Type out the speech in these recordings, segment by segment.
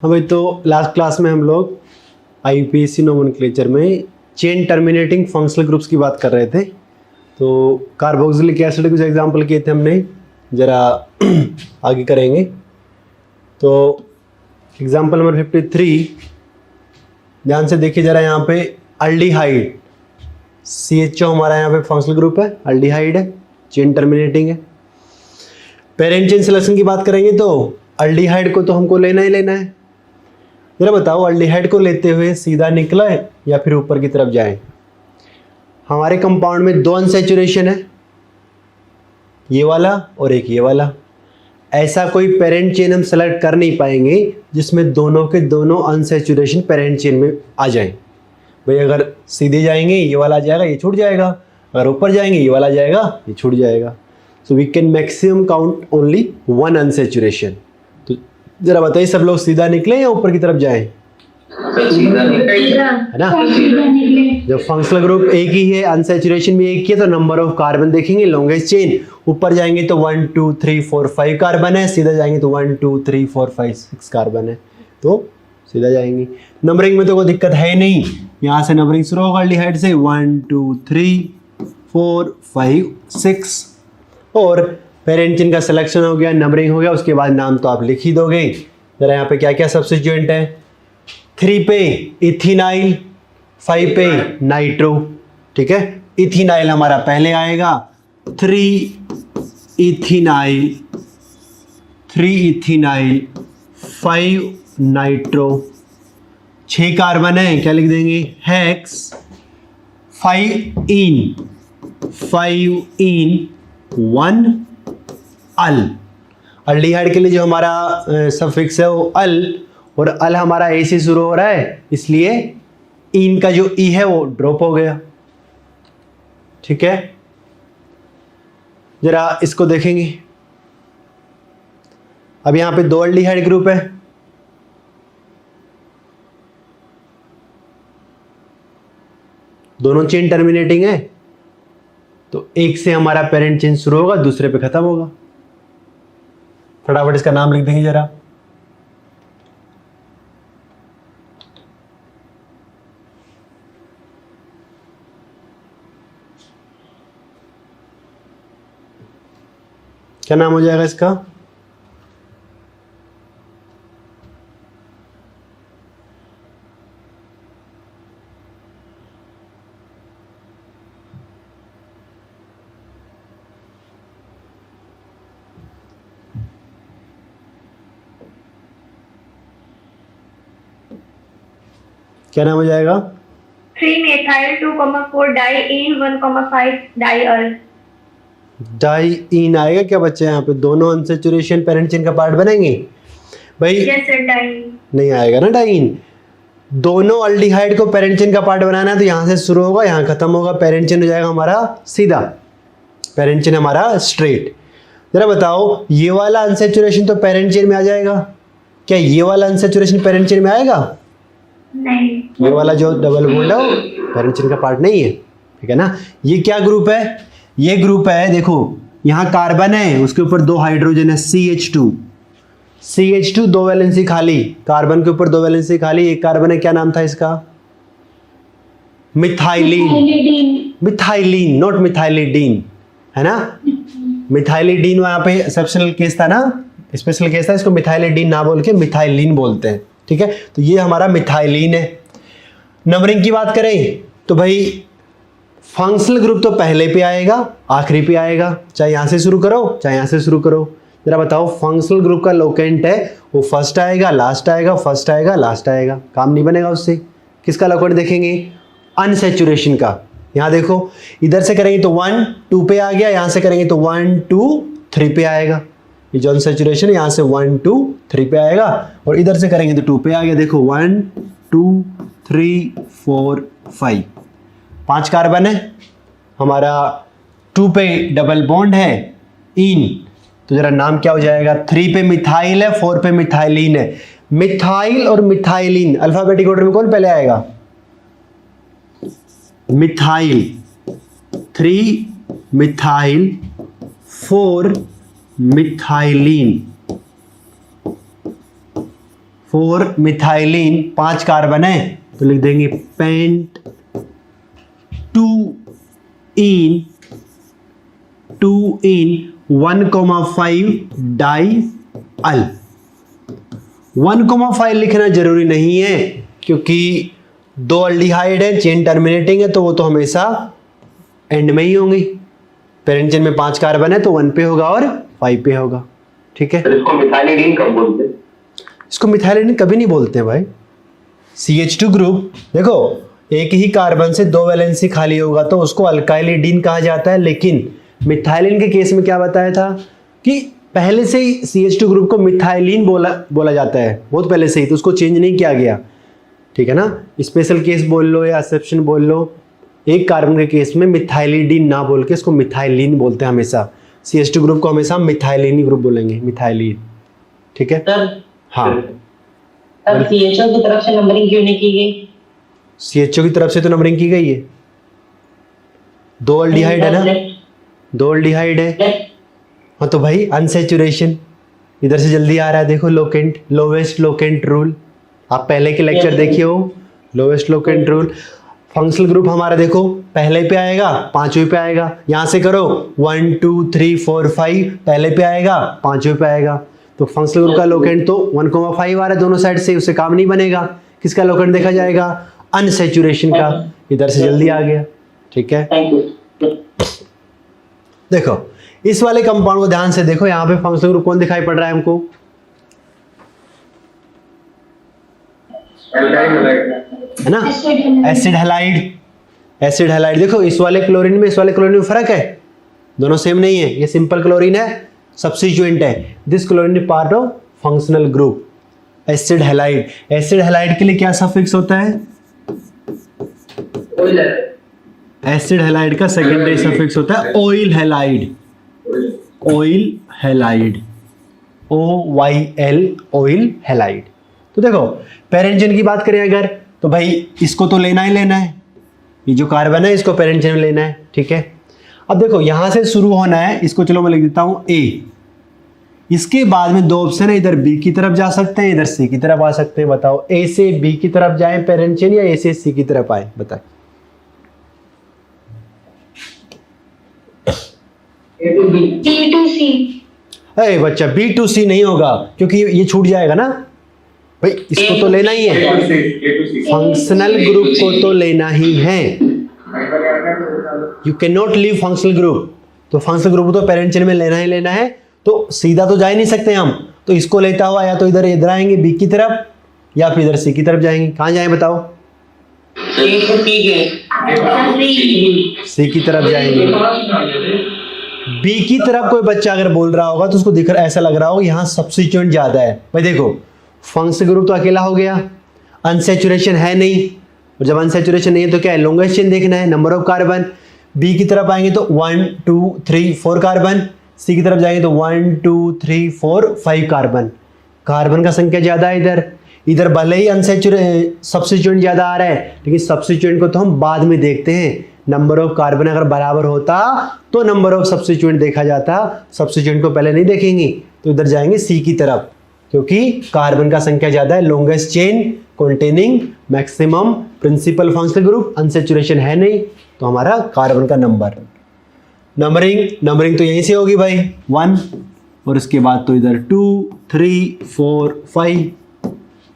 हाँ भाई, तो लास्ट क्लास में हम लोग आईयूपीएसी नोमेनक्लेचर में चेन टर्मिनेटिंग फंक्शनल ग्रुप्स की बात कर रहे थे। तो कार्बोक्सिलिक एसिड के कुछ एग्जांपल किए थे हमने, ज़रा आगे करेंगे। तो एग्जांपल नंबर 53 ध्यान से देखिए ज़रा, यहाँ पे अल्डिहाइड CHO हमारा यहाँ पे फंक्शनल ग्रुप है, अल्डिहाइड है, चेन टर्मिनेटिंग है। पेरेंट चेन सिलेक्शन की बात करेंगे तो अल्डिहाइड को तो हमको लेना ही लेना है। जरा बताओ, अल्डिहाइड को लेते हुए सीधा निकले या फिर ऊपर की तरफ जाएं? हमारे कंपाउंड में दो अनसैचुरेशन है, ये वाला और एक ये वाला। ऐसा कोई पेरेंट चेन हम सेलेक्ट कर नहीं पाएंगे जिसमें दोनों के दोनों अनसैचुरेशन पेरेंट चेन में आ जाएं। भाई अगर सीधे जाएंगे ये वाला आ जाएगा, ये छूट जाएगा। अगर ऊपर जाएंगे ये वाला आ जाएगा, ये छूट जाएगा। So we can maximum count only one unsaturation. तो जरा बताइए, सब लोग सीधा निकले या ऊपर की तरफ जाएं? है ना? जब फंक्शनल ग्रुप एक ही है, अनसैचुरेशन भी एक ही है, तो नंबर ऑफ कार्बन देखेंगे, लॉन्गेस्ट चेन। ऊपर जाएंगे तो 1 2 3 4 5 कार्बन है, सीधा जाएंगे तो 1 2 3 4 5 6 कार्बन है, तो सीधा जाएंगे। नंबरिंग में तो कोई दिक्कत है नहीं, यहाँ से नंबरिंग शुरू होगा अल्डिहाइड से 1 2 3 4 5 6। और पेरेंट चेन का सिलेक्शन हो गया, नंबरिंग हो गया, उसके बाद नाम तो आप लिख ही दोगे। जरा यहाँ पे क्या क्या सब्स्टिट्यूएंट है? 3 पे इथिनाइल, 5 पे नाइट्रो। ठीक है, इथिनाइल हमारा पहले आएगा, 3 इथिनाइल 5 नाइट्रो। 6 कार्बन है, क्या लिख देंगे? हेक्स। 5 इन 1 अल। अल्डिहाइड के लिए जो हमारा सफिक्स है वो अल, और अल हमारा ए से शुरू हो रहा है, इसलिए इन का जो ई है वो ड्रॉप हो गया। ठीक है, जरा इसको देखेंगे। अब यहां पे दो अल्डिहाइड ग्रुप है, दोनों चेन टर्मिनेटिंग है, तो एक से हमारा पेरेंट चेन शुरू होगा, दूसरे पे खत्म होगा। फटाफट इसका नाम लिख देंगे जरा। क्या नाम हो जाएगा इसका? क्या नाम हो जाएगा? 3 methyl 2,4 diene 1,5 diol। डाइईन आएगा क्या बच्चे? यहाँ पे दोनों अनसैचुरेशन पेरेंट चेन का पार्ट बनेंगे भाई? यस सर, डाइइन नहीं आएगा ना डाइईन। दोनों अल्डिहाइड को पेरेंट चेन का पार्ट बनाना है, तो यहाँ से शुरू होगा, यहाँ खत्म होगा, पेरेंट चेन हो जाएगा हमारा सीधा, पेरेंट चेन हमारा स्ट्रेट। जरा बताओ, ये वाला अनसैचुरेशन तो पेरेंट चेन में आ जाएगा क्या? ये वाला अनसैचुरेशन पेरेंट चेन में आएगा? नहीं। ये वाला जो डबल बॉन्ड है वो पेरेंट चेन का पार्ट नहीं है। ठीक है ना? ये क्या ग्रुप है? ये ग्रुप है, देखो यहाँ कार्बन है, उसके ऊपर दो हाइड्रोजन है, CH2 दो वैलेंसी खाली, कार्बन के ऊपर दो वैलेंसी खाली, एक कार्बन है, क्या नाम था इसका? मिथाइलिन, नॉट मिथाइलिडीन, है ना? मिथाइलिडीन वहां पे एक्सेप्शनल केस था ना, स्पेशल केस था, इसको मिथाइलिडीन ना बोल के मिथाइलिन बोलते हैं। ठीक है, तो ये हमारा मिथाइलिन है। नंबरिंग की बात करें तो भाई फंक्शनल ग्रुप तो पहले पे आएगा, आखिरी पे आएगा, चाहे यहां से शुरू करो चाहे यहां से शुरू करो। जरा बताओ, फंक्शनल ग्रुप का लोकेंट है वो फर्स्ट आएगा लास्ट आएगा, फर्स्ट आएगा लास्ट आएगा, काम नहीं बनेगा उससे। किसका लोकेंट देखेंगे? अनसैचुरेशन का। यहां देखो, इधर से करेंगे तो 1 2 पे आ गया, यहां से करेंगे तो 1 2 3 पे आएगा। ये जो अनसैचुरेशन यहां से 1 2 3 पे आएगा, और इधर से करेंगे तो 2 पे आ गया। देखो 1 2 3 4 5, 5 कार्बन है हमारा, 2 पे डबल बॉन्ड है इन, तो जरा नाम क्या हो जाएगा? 3 पे मिथाइल है, 4 पे मिथाइलिन है। मिथाइल और मिथाइलिन अल्फाबेटिक ऑर्डर में कौन पहले आएगा? Methyl, 3 methyl 4 methylene, 4 methylene 5 carbon है तो लिख देंगे पेंट 2 इन 1,5 डाई अल। 1,5 लिखना जरूरी नहीं है क्योंकि 2 अल्डिहाइड है, चेन टर्मिनेटिंग है, तो वो तो हमेशा एंड में ही होंगी। पेरेंट चेन में 5 कार्बन है तो 1 पे होगा और 5 पे होगा। ठीक है, इसको मिथाइलिन कब बोलते हैं? इसको मिथाइलिन कभी नहीं बोलते भाई। CH2 ग्रुप देखो, एक ही कार्बन से 2 वैलेंसी खाली होगा तो उसको अल्काइलिडीन कहा जाता है, लेकिन मिथाइलिन के केस में क्या बताया था कि पहले से ही CH2 ग्रुप को मिथाइलिन बोला जाता है, बहुत पहले से ही, तो उसको चेंज नहीं किया गया। ठीक है ना, स्पेशल केस बोल लो या एक्सेप्शन बोल लो, एक कार्बन के केस में मिथाइलिडीन ना बोल के इसको मिथाइलिन बोलते हैं हमेशा। CH2 ग्रुप को हमेशा मिथाइलिन ग्रुप बोलेंगे, मिथाइलिन। ठीक है, सर हाँ। सर CHO की तरफ से नंबरिंग क्यों नहीं की गई? CHO की तरफ से तो नंबरिंग की गई है, 2 अल्डिहाइड है ना, 2 अल्डिहाइड है। हाँ तो भाई अनसैचुरेशन इधर से जल्दी आ रहा है, देखो लोकेंट, लोवेस्ट लोकेंट रूल, आप पहले के लेक्चर देखिए हो, lowest locant rule. Functional group हमारा देखो पहले पे आएगा, 5वें पे आएगा। यहाँ से करो 1 2 3 4 5, पहले पे आएगा, 5वें पे आएगा। तो फंक्शनल ग्रुप का लोकेंट तो 1,5 आ रहा है दोनों साइड से, उससे काम नहीं बनेगा। किसका लोकेंट देखा जाएगा? अनसैचुरेशन का, इधर से जल्दी आ गया। ठीक है, थैंक यू। देखो इस वाले कंपाउंड को ध्यान से देखो, यहाँ पे फंक्शनल ग्रुप कौन दिखाई पड़ रहा है हमको? है ना, एसिड हैलाइड। एसिड हैलाइड देखो, इस वाले क्लोरीन में इस वाले क्लोरीन में फर्क है, दोनों सेम नहीं है। ये सिंपल क्लोरीन है, सब्स्टिट्यूएंट है। This chlorine is part of functional group acid halide. Acid halide के लिए क्या सफिक्स होता है? एसिड हैलाइड का सेकेंडरी सफिक्स होता है oil halide. Oil halide, OYL, oil halide. तो देखो पेरेंट चेन की बात करें अगर, तो भाई इसको तो लेना ही लेना है, ये जो कार्बन है इसको पेरेंट चेन में लेना है। ठीक है, अब देखो यहां से शुरू होना है, इसको चलो मैं लिख देता हूं A। इसके बाद में 2 ऑप्शन है, इधर B की तरफ जा सकते हैं, इधर C की तरफ आ सकते हैं। बताओ A से B की तरफ जाए पेरेंट चेन या A से C की तरफ आए? बताए। B to C। अरे बच्चा B to C नहीं होगा क्योंकि ये छूट जाएगा ना भाई, इसको तो लेना ही है, फंक्शनल ग्रुप को तो लेना ही है। You can not leave functional group, तो फंक्शनल ग्रुप तो पेरेंट चेन में लेना ही लेना है, तो सीधा तो जा ही नहीं सकते हम, तो इसको लेता हुआ या तो इधर आएंगे B की तरफ या फिर इधर C की तरफ जाएंगे। कहाँ जाएं बताओ? C की तरफ जाएंगे। B की तरफ कोई बच्चा अगर बोल रहा होगा तो उसको दिख रहा, ऐसा लग रहा होगा यहाँ सब्स्टिट्यूएंट ज्यादा है। भाई देखो फंक्शनल ग्रुप तो अकेला हो गया, अनसैचुरेशन है नहीं, और जब अनसैचुरेशन नहीं है तो क्या है? लॉन्गेस्ट चेन देखना है, नंबर ऑफ कार्बन। B की तरफ आएंगे तो 1 2 3 4 कार्बन, C की तरफ जाएंगे तो 1 2 3 4 5 कार्बन। कार्बन का संख्या ज्यादा है इधर भले ही सब्स्टिट्यूएंट ज्यादा आ रहा है, लेकिन सब्स्टिट्यूएंट को तो हम बाद में देखते हैं। नंबर ऑफ कार्बन अगर बराबर होता तो नंबर ऑफ सब्स्टिट्यूएंट देखा जाता, सब्स्टिट्यूएंट को पहले नहीं देखेंगे, तो इधर जाएंगे C की तरफ, क्योंकि कार्बन का संख्या ज्यादा है, longest chain containing maximum principal functional group, unsaturation है नहीं, तो हमारा कार्बन का नंबरिंग तो यहीं से होगी भाई 1, और इसके बाद तो इधर 2 3 4 5।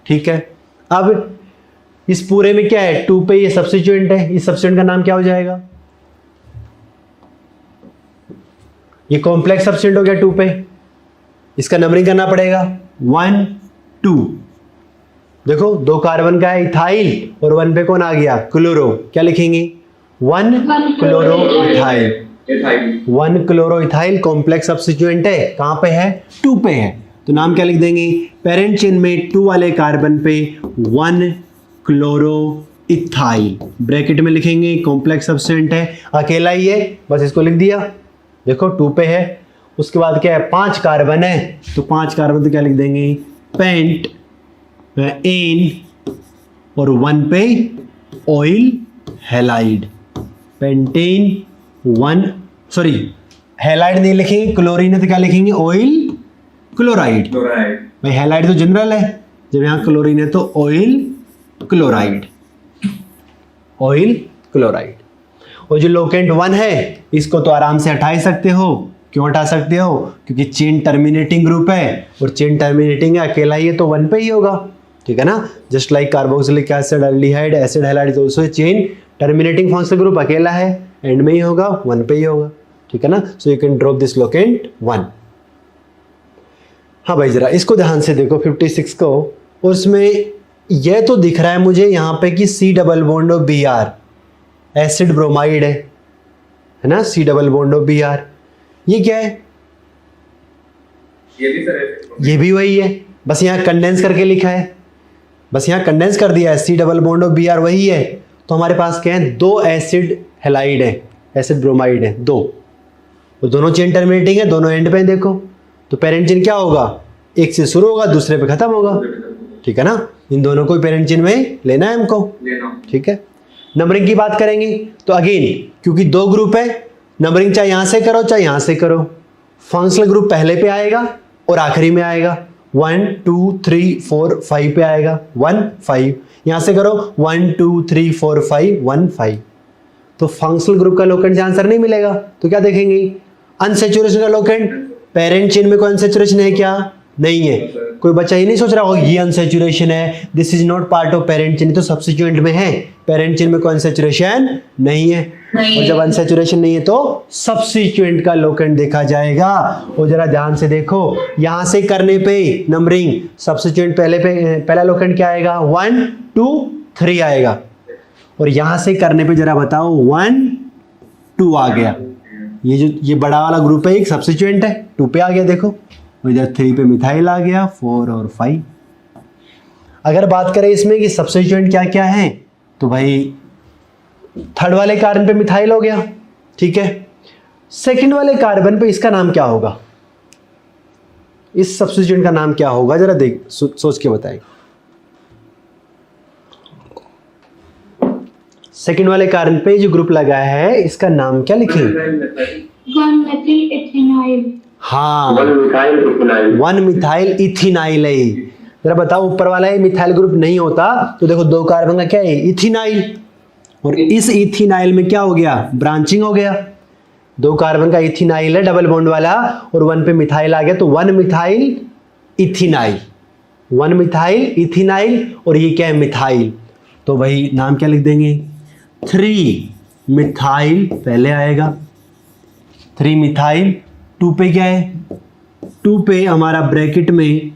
ठीक है, अब इस पूरे में क्या है? 2 पे ये सब्स्टिट्यूएंट है, इस सब्स्टिट्यूएंट का नाम क्या हो जाएगा? ये कॉम्प्लेक्स सब्स्टिट्यूएंट हो गया 2 पे, इसका नंबरिंग करना पड़ेगा 1 2। देखो 2 कार्बन का है इथाइल, और 1 पे कौन आ गया? क्लोरो। क्या लिखेंगे? 1 chloro ethyl. 1 chloro ethyl complex substituent है, कहां पे है? 2 पे है, तो नाम क्या लिख देंगे? पेरेंट चेन में 2 वाले कार्बन पे 1 क्लोरो इथाइल, ब्रैकेट में लिखेंगे, कॉम्प्लेक्स सब्स्टिट्यूएंट है, अकेला ही है, बस इसको लिख दिया। देखो 2 पे है, उसके बाद क्या है? 5 कार्बन है, तो 5 कार्बन तो क्या लिख देंगे? पेंट एन, और 1 पे oil halide, pentane 1, sorry halide नहीं लिखेंगे, क्लोरीन है तो क्या लिखेंगे? Oil chloride. भाई हैलाइड तो जनरल है, जब यहाँ क्लोरीन है तो ऑयल क्लोराइड, ऑयल क्लोराइड। और जो लोकेंट 1 है इसको तो आराम से हटा ही सकते हो। क्यों हटा सकते हो? क्योंकि चेन टर्मिनेटिंग ग्रुप है और चेन टर्मिनेटिंग है, अकेला ही है तो 1 पे ही होगा, ठीक है ना। Just like carboxylic acid, aldehyde, acid halide is also chain terminating functional group, अकेला है, एंड में ही होगा, 1 पे ही होगा, ठीक है ना। सो you can drop this locant 1। हाँ भाई जरा इसको ध्यान से देखो 56 को, उसमें यह तो दिख रहा है मुझे यहाँ पे कि C double bond of Br acid bromide है ना, C double bond of Br। ये क्या है? ये भी सर ये भी वही है, बस यहाँ कंडेंस करके लिखा है, बस यहाँ कंडेंस कर दिया है। C double bond of Br वही है। तो हमारे पास क्या है? 2 एसिड हैलाइड है, एसिड ब्रोमाइड है 2, तो दोनों चेन टर्मिनेटिंग है, दोनों एंड पे देखो। तो पेरेंट चेन क्या होगा? एक से शुरू होगा दूसरे पे खत्म होगा, ठीक है ना। इन दोनों को पेरेंट चेन में लेना है हमको, ठीक है। नंबरिंग की बात करेंगे तो अगेन क्योंकि 2 ग्रुप है, नंबरिंग चाहे यहां से करो चाहे यहां से करो, फंक्शनल ग्रुप पहले पे आएगा और आखिरी में आएगा। 1 2 3 4 5 पे आएगा, 1 5। यहां से करो 1 2 3 4 5 1 5। तो फंक्शनल ग्रुप का लोकेंट आंसर नहीं मिलेगा, तो क्या देखेंगे? अनसैचुरेशन का लोकेंट। पेरेंट चेन में कोई अनसैचुरेशन है क्या? नहीं है। कोई बच्चा ये नहीं सोच रहा होगा ये अनसैचुरेशन है, this is not part of parent chain, तो सब्स्टिट्यूएंट में है। पेरेंट चेन में कोई अनसैचुरेशन नहीं है, और जब अनसैचुरेशन नहीं है तो सब्स्टिट्यूएंट का लोकेंट देखा जाएगा। और जरा ध्यान से देखो, यहां से करने पे नंबरिंग सब्स्टिट्यूएंट पहला लोकेंट क्या आएगा? 1 2 3 आएगा, और यहां से करने पे जरा बताओ 1 2 आ गया। ये बड़ा वाला ग्रुप है, एक सब्स्टिट्यूएंट है, 2 पे आ गया देखो, इधर 3 पे मिथाइल आ गया, 4 और 5। अगर बात करें इसमें कि सब्स्टिट्यूएंट क्या क्या है, तो भाई थर्ड वाले कार्बन पे मिथाइल हो गया, ठीक है। सेकंड वाले कार्बन पे इसका नाम क्या होगा? इस सब्स्टिट्यूएंट का नाम क्या होगा? जरा देख सोच के बताएं। सेकंड वाले कार्बन पे जो ग्रुप लगा है इसका नाम क्या लिखेंगे? 1 methyl ethinyl। हाँ, 1 मिथाइल इथिनाइल है। जरा बताओ ऊपर वाला है मिथाइल ग्रुप नहीं होता तो देखो 2 कार्बन का क्या है? इथिनाइल, और इस इथिनाइल में क्या हो गया? ब्रांचिंग हो गया। 2 कार्बन का इथिनाइल है डबल बॉन्ड वाला, और 1 पे मिथाइल आ गया, तो 1 मिथाइल इथिनाइल, 1 मिथाइल इथिनाइल, और ये क्या है? मिथाइल। तो भाई नाम क्या लिख देंगे? 3 मिथाइल पहले आएगा, 3 मिथाइल। 2 पे क्या है? 2 पे हमारा ब्रैकेट में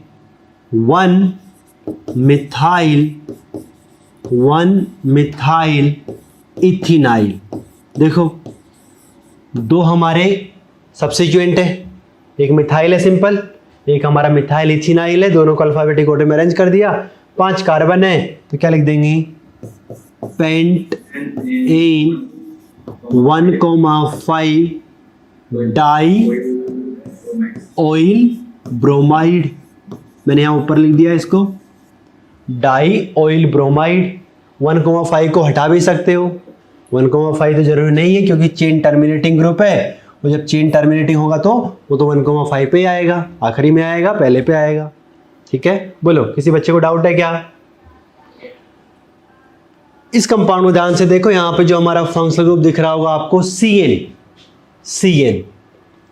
1 मिथाइल इथिनाइल। देखो 2 हमारे सब्स्टिट्यूएंट है, एक मिथाइल है सिंपल, एक हमारा मिथाइल इथिनाइल है, दोनों को अल्फाबेटिक ऑर्डर में अरेंज कर दिया। 5 कार्बन है तो क्या लिख देंगे? Pentane 1,5 diyl bromide. मैंने यहाँ ऊपर लिख दिया इसको डाई ऑयल ब्रोमाइड। 1,5 को हटा भी सकते हो, 1,5 तो जरूरी नहीं है क्योंकि चेन टर्मिनेटिंग ग्रुप है, और जब चेन टर्मिनेटिंग होगा तो वो तो 1,5 पे ही आएगा, आखिरी में आएगा, पहले पे आएगा, ठीक है। बोलो किसी बच्चे को डाउट है क्या? इस कंपाउंड को ध्यान से देखो, यहाँ पे जो हमारा फंक्शनल ग्रुप दिख रहा होगा आपको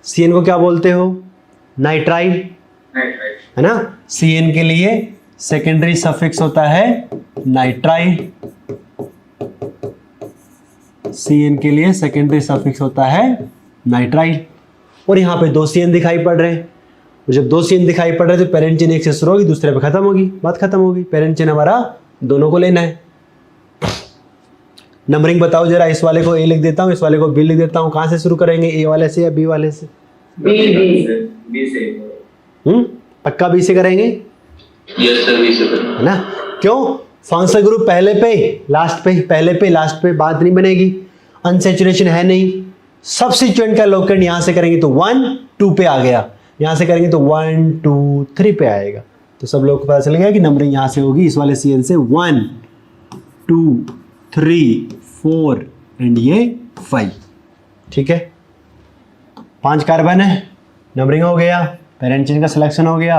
CN को क्या बोलते हो? नाइट्राइल, है ना। CN के लिए सेकेंडरी सफिक्स होता है नाइट्राइल, CN के लिए सेकेंडरी सफिक्स होता है नाइट्राइल। और यहाँ पे 2 CN दिखाई पड़ रहे हैं, और जब 2 CN दिखाई पड़ रहे हैं तो पेरेंट चेन एक से शुरू होगी दूसरे पे खत्म होगी, बात खत्म होगी। पेरेंट चेन हमारा दोनों को लेना है। नंबरिंग बताओ जरा, इस वाले को A लिख देता हूँ, इस वाले को B लिख देता हूँ। कहाँ से शुरू करेंगे? A वाले से या B वाले से? बी से। पक्का B से करेंगे? यस सर, बी से है ना। क्यों? फंक्शनल ग्रुप पहले पे लास्ट पे, पहले पे लास्ट पे, बात नहीं बनेगी। अनसैचुरेशन है नहीं। सब्स्टिट्यूएंट का लोकेंट यहाँ से करेंगे तो 1 2 पे आ गया, यहाँ से करेंगे तो 1 2 3 पे आएगा। तो सब लोग को पता चल गया कि नंबरिंग यहाँ से होगी इस वाले CN से 1 2 3 4 एंड ये 5, ठीक है। 5 कार्बन है, नंबरिंग हो गया, पेरेंट चेन का सिलेक्शन हो गया।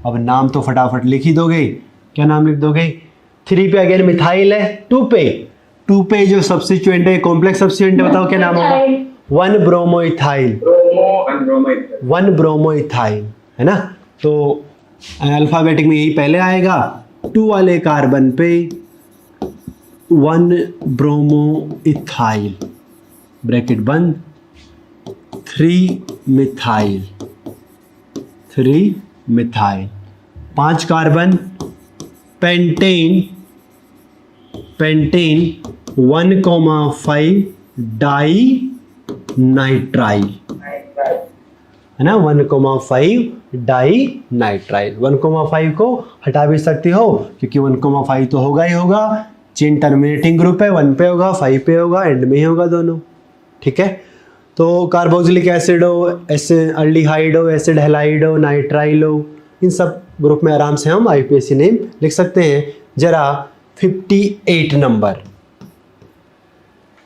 अब नाम तो फटाफट लिख ही दोगे, क्या नाम लिख दोगे? 3 पे अगेन मिथाइल है, 2 पे जो सब्स्टिट्यूएंट है, कॉम्प्लेक्स सब्स्टिट्यूएंट है, बताओ क्या नाम होगा? 1 ब्रोमोइथाइल, Bromo and bromide. 1 ब्रोमोइथाइल, है ना? तो अल्फाबेटिक में यही पहले आएगा, 2 वाले कार्बन पे 1 ब्रोमोइथाइल, ब्रैकेट बंद, 3 methyl, 5 carbon pentane 1,5 dinitrile, है ना? 1,5 डाई नाइट्राइल। 1,5 को हटा भी सकती हो क्योंकि 1,5 तो होगा ही होगा, चेन टर्मिनेटिंग ग्रुप है, 1 पे होगा, 5 पे होगा, एंड में ही होगा दोनों, ठीक है? तो कार्बोक्सिलिक एसिड हो, एल्डिहाइड हो, एसिड हैलाइड हो, नाइट्राइल हो, इन सब ग्रुप में आराम से हम आईयूपीएसी नेम लिख सकते हैं। जरा 58 नंबर।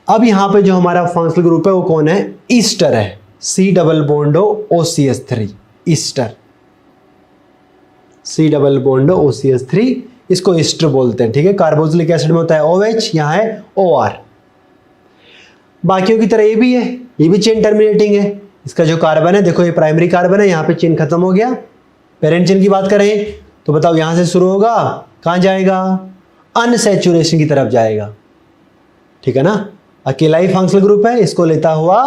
अब यहाँ पे जो हमारा फंक्शनल ग्रुप है वो कौन है? ईस्टर है, C double bond OCH3, Easter, C double bond OCH3, इसको ईस्टर बोलते हैं, ठीक है? कार्बोक्सिलिक एसिड में होता है OH, यहाँ है OR। बाकियों की तरह ये भी है, ये भी चेन टर्मिनेटिंग है। इसका जो कार्बन है, देखो ये प्राइमरी कार्बन है, यहाँ पे चेन खत्म हो गया। पेरेंट चेन की बात करें तो बताओ यहाँ से शुरू होगा, कहाँ जाएगा? अनसैचुरेशन की तरफ जाएगा, ठीक है ना? अकेला ही फंक्शनल ग्रुप है, इसको लेता हुआ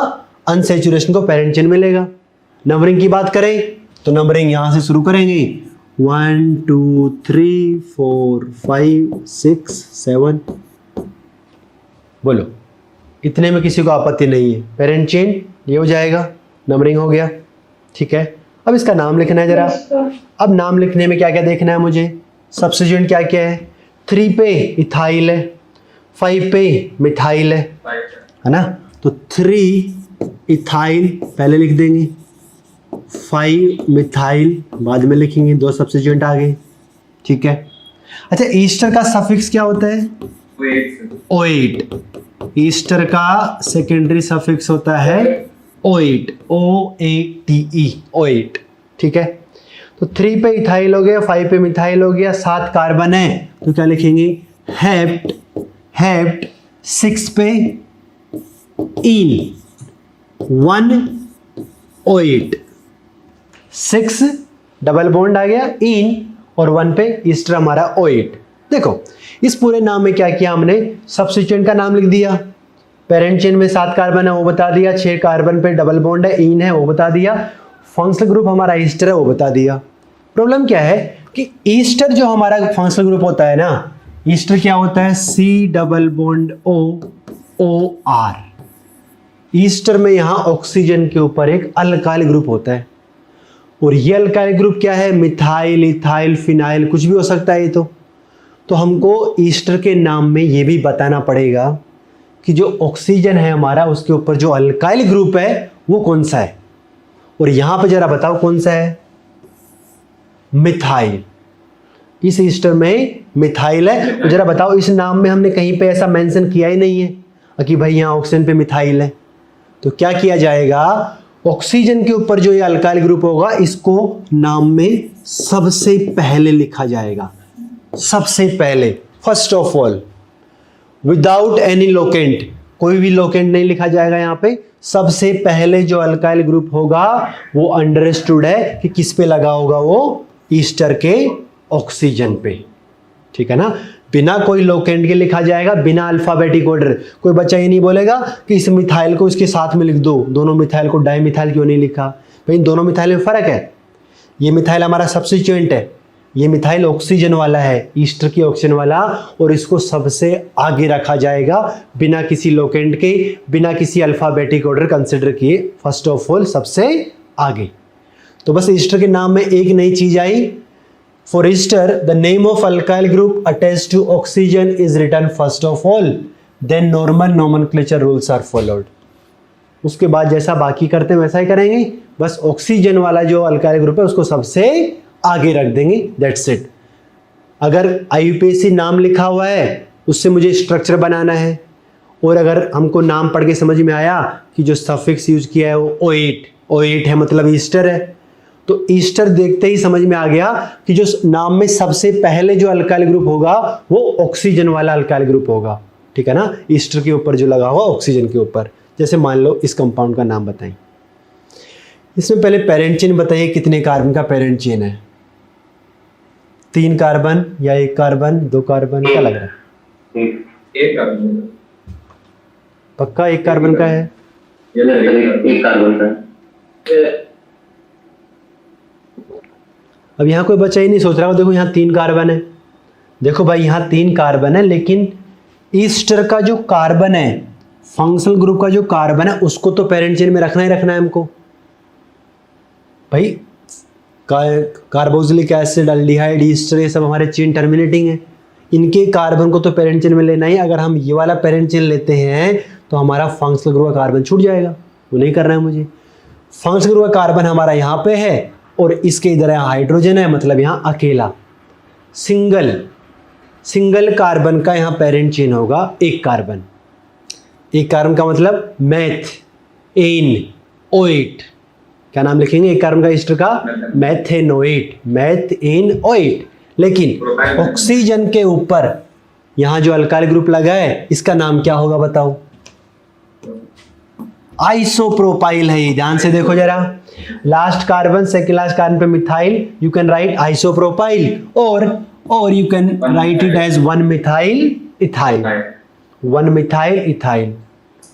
अनसैचुरेशन को पेरेंट चेन में लेगा। नंबरिंग की बात करें तो नंबरिंग यहाँ से शुरू करेंगे, 1 2 3 4 5 6 7, बोलो इतने में किसी को आपत्ति नहीं है? पेरेंट चेन ये हो जाएगा, नंबरिंग हो गया, ठीक है? अब इसका नाम लिखना है जरा। अब नाम लिखने में क्या क्या देखना है मुझे? सब्स्टिट्यूएंट क्या क्या है? 3 पे इथाइल है, 5 पे मिथाइल है ना? तो 3 इथाइल पहले लिख देंगे, 5 मिथाइल बाद में लिखेंगे, 2 सब्स्टिट्यूएंट आ गए, ठीक है? अच्छा, ईस्टर का सफिक्स क्या होता है? O8। ईस्टर का सेकेंडरी सफिक्स होता है O8, OATE, O8, ठीक है? तो 3 पे इथाइल हो गया, 5 पे मिथाइल हो गया, 7 कार्बन है तो क्या लिखेंगे? हेप्ट 6 पे इन 1 O8, 6 डबल बॉन्ड आ गया इन, और 1 पे ईस्टर हमारा O8। देखो इस पूरे नाम में क्या किया हमने? सब्स्टिट्यूएंट का नाम लिख दिया, पेरेंट चेन में 7 कार्बन है वो बता दिया, 6 कार्बन पे डबल बॉन्ड है, इन है वो बता दिया, फंक्शनल ग्रुप हमारा ईस्टर है वो बता दिया। प्रॉब्लम क्या है कि ईस्टर जो हमारा फंक्शनल ग्रुप होता है ना, ईस्टर क्या होता है? C double bond OR। Easter में यहाँ ऑक्सीजन के ऊपर एक अल्काइल ग्रुप होता है, और ये अल्काइल ग्रुप क्या है? मिथाइल, इथाइल, फिनाइल, कुछ भी हो सकता है ये। तो हमको ईस्टर के नाम में ये भी बताना पड़ेगा कि जो ऑक्सीजन है हमारा उसके ऊपर जो अल्काइल ग्रुप है वो कौन सा है, और यहां पे जरा बताओ कौन सा है? मिथाइल। इस ईस्टर में मिथाइल है, तो जरा बताओ इस नाम में हमने कहीं पे ऐसा मेंशन किया ही नहीं है कि भाई यहाँ ऑक्सीजन पे मिथाइल है। तो क्या किया जाएगा? ऑक्सीजन के ऊपर जो ये अल्काइल ग्रुप होगा इसको नाम में सबसे पहले लिखा जाएगा, सबसे पहले, first of all, without any locant, कोई भी लोकेंट नहीं लिखा जाएगा यहाँ पे। सबसे पहले जो अल्काइल ग्रुप होगा वो अंडरस्टूड है कि किस पे लगा होगा? वो ईस्टर के ऑक्सीजन पे, ठीक है ना? बिना कोई लोकेंट के लिखा जाएगा, बिना अल्फाबेटिक ऑर्डर। कोई बच्चा ये नहीं बोलेगा कि इस मिथाइल को इसके साथ में लिख दो, दोनों मिथाइल को डाई मिथाइल क्यों नहीं लिखा? भाई दोनों मिथाइल में फर्क है। ये मिथाइल हमारा सब्स्टिट्यूएंट है, ये मिथाइल ऑक्सीजन वाला है, ईस्टर की ऑक्सीजन वाला, और इसको सबसे आगे रखा जाएगा बिना किसी लोकेंट के, बिना किसी अल्फाबेटिक ऑर्डर कंसिडर किए, फर्स्ट ऑफ ऑल सबसे आगे। तो बस ईस्टर के नाम में एक नई चीज आई, for ester the name of alkyl group attached to oxygen is written first of all, then normal nomenclature rules are followed. उसके बाद जैसा बाकी करते हैं वैसा ही करेंगे, बस ऑक्सीजन वाला जो अल्काइल ग्रुप है उसको सबसे आगे रख देंगे, दैट्स इट। अगर आईयूपीएसी नाम लिखा हुआ है उससे मुझे स्ट्रक्चर बनाना है, और अगर हमको नाम पढ़ के समझ में आया कि जो सफिक्स यूज किया है वो O8 है, मतलब ईस्टर है, तो ईस्टर देखते ही समझ में आ गया कि जो नाम में सबसे पहले जो अल्काइल ग्रुप होगा वो ऑक्सीजन वाला अल्काइल ग्रुप होगा, ठीक है ना। ईस्टर के ऊपर जो लगा हुआ ऑक्सीजन के ऊपर, जैसे मान लो इस कंपाउंड का नाम बताएं। इसमें पहले पेरेंट चेन बताइए, कितने कार्बन का पेरेंट चेन है? 3 कार्बन या 1 कार्बन, 2 कार्बन, क्या लग रहा है? एक कार्बन, पक्का 1 कार्बन का है? एक कार्बन का। अब यहाँ कोई बच्चा ही नहीं सोच रहा हो, देखो यहाँ 3 कार्बन है, देखो भाई यहाँ 3 कार्बन है, लेकिन ईस्टर का जो कार्बन है, फंक्शनल ग्रुप का जो कार्बन है, उसको तो पेरेंट चेन में रखना ही रखना है हमको भाई। कार्बोक्सिलिक एसिड, अल्डिहाइड, ईस्टर, ये सब हमारे चेन टर्मिनेटिंग है, इनके कार्बन को तो पेरेंट चेन में लेना ही। अगर हम ये वाला पेरेंट चेन लेते हैं तो हमारा फंक्शनल ग्रुप का कार्बन छूट जाएगा, वो नहीं करना है मुझे। फंक्शनल ग्रुप का कार्बन हमारा यहाँ पे है और इसके इधर यहाँ हाइड्रोजन है, मतलब यहाँ अकेला सिंगल कार्बन का यहाँ पेरेंट चेन होगा 1 कार्बन। 1 कार्बन का मतलब मैथ एन ओएट, क्या नाम लिखेंगे 1 कार्बन का ईस्टर का? मैथेनोएट, मैथ एन ओएट। लेकिन ऑक्सीजन के ऊपर यहाँ जो अल्काइल ग्रुप लगा है, इसका नाम क्या होगा बताओ? आइसोप्रोपाइल है ये, ध्यान से देखो जरा। Last carbon, second last carbon पे methyl, you can write isopropyl, और you can write it as 1 methyl ethyl, 1 methyl ethyl.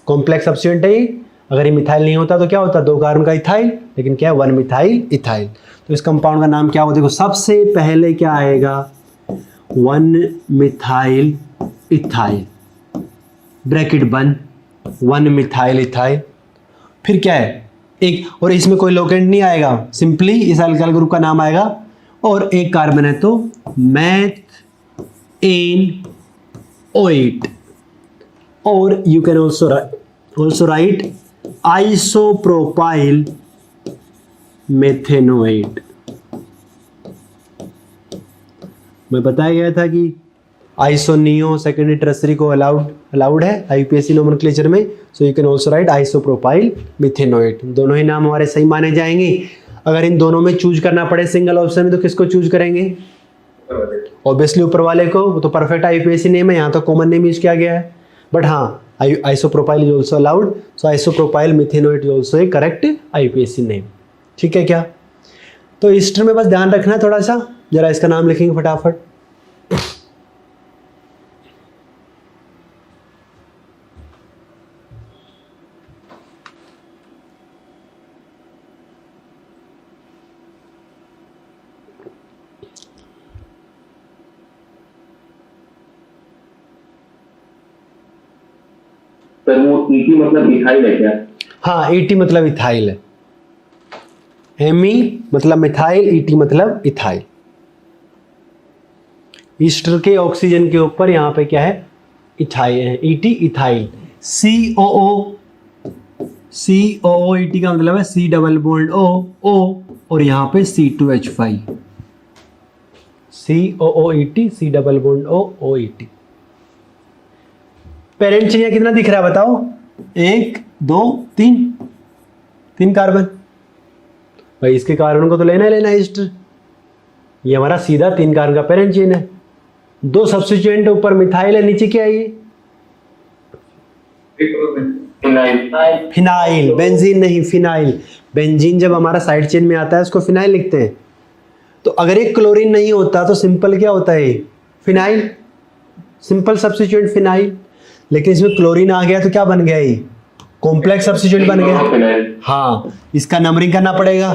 Complex substituent है ये, अगर ये मिथाइल नहीं होता तो क्या होता? 2 कार्बन का इथाइल, लेकिन क्या है? 1 मिथाइल इथाइल। तो इस कंपाउंड का नाम क्या होगा? देखो सबसे पहले क्या आएगा? 1 मिथाइल इथाइल, ब्रैकेट बंद, 1 मिथाइल इथाइल। फिर क्या है? एक, और इसमें कोई लोकेंट नहीं आएगा, सिंपली इस अल्काइल ग्रुप का नाम आएगा, और 1 कार्बन है तो मैथ एन ओएट, और you can also write isopropyl methanoate. मैं बताया गया था कि आइसोनियो सेकेंडरी टर्सरी को अलाउड है आईपीएससी नोमेनक्लेचर में, so you can also write isopropyl methanoate. दोनों ही नाम हमारे सही माने जाएंगे। अगर इन दोनों में चूज करना पड़े सिंगल ऑप्शन में, तो किसको चूज करेंगे? ऑब्वियसली ऊपर वाले को, वो तो परफेक्ट आईपीएससी नेम है, यहाँ तो कॉमन नेम यूज किया गया है। बट हाँ, isopropyl is also allowed, so isopropyl methanoate is also a correct IUPAC name. ठीक है क्या? तो ईस्टर में बस ध्यान रखना है थोड़ा सा, जरा इसका नाम लिखेंगे फटाफट। सर वो ईटी मतलब इथाइल है क्या? हाँ, ईटी मतलब इथाइल है। एमी मतलब मिथाइल, ईटी मतलब इथाइल। ईस्टर के ऑक्सीजन के ऊपर यहाँ पे क्या है? इथाइल है, ईटी इथाइल। COO ईटी का मतलब है C डबल बोल्ड O, और यहाँ पे C2H5। COO E T, C double bond O E T. Parent chain कितना दिख रहा है बताओ? 1 2 3 कार्बन। भाई इसके कार्बन को तो लेना ही लेना है ईस्टर। ये हमारा सीधा 3 कार्बन का पेरेंट चेन है। 2 सब्स्टिट्यूएंट ऊपर मिथाइल है, नीचे क्या है ये? फिनाइल। बेंजीन नहीं, फिनाइल। बेंजीन जब हमारा साइड चेन में आता है उसको फिनाइल लिखते हैं। तो अगर एक क्लोरीन नहीं होता तो सिंपल क्या होता है? Phenyl, simple substituent phenyl. लेकिन इसमें क्लोरीन आ गया तो क्या बन गया? ये कॉम्प्लेक्स सब्स्टिट्यूएंट बन गया। हाँ, इसका नंबरिंग करना पड़ेगा।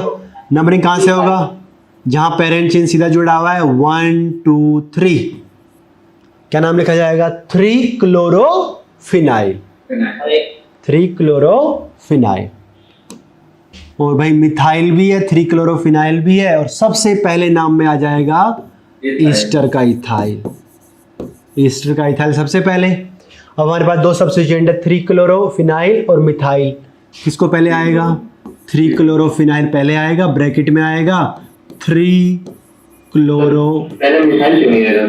नंबरिंग कहाँ से होगा? जहां पेरेंट चेन सीधा जुड़ा हुआ है, 1 2 3। क्या नाम लिखा जाएगा? 3 क्लोरोफिनाइल। 3 क्लोरोफिनाइल। और भाई मिथाइल भी है, 3 क्लोरोफिनाइल भी है, और सबसे पहले नाम में आ जाएगा ईस्टर का इथाइल। ईस्टर का इथाइल सबसे पहले। अब हमारे पास 2 सब्स्टिट्यूएंट है, 3 क्लोरोफिनाइल और मिथाइल। किसको पहले आएगा? 3 क्लोरोफिनाइल पहले आएगा, ब्रैकेट में आएगा 3 क्लोरो। पहले मिथाइल क्यों नहीं दे रहा?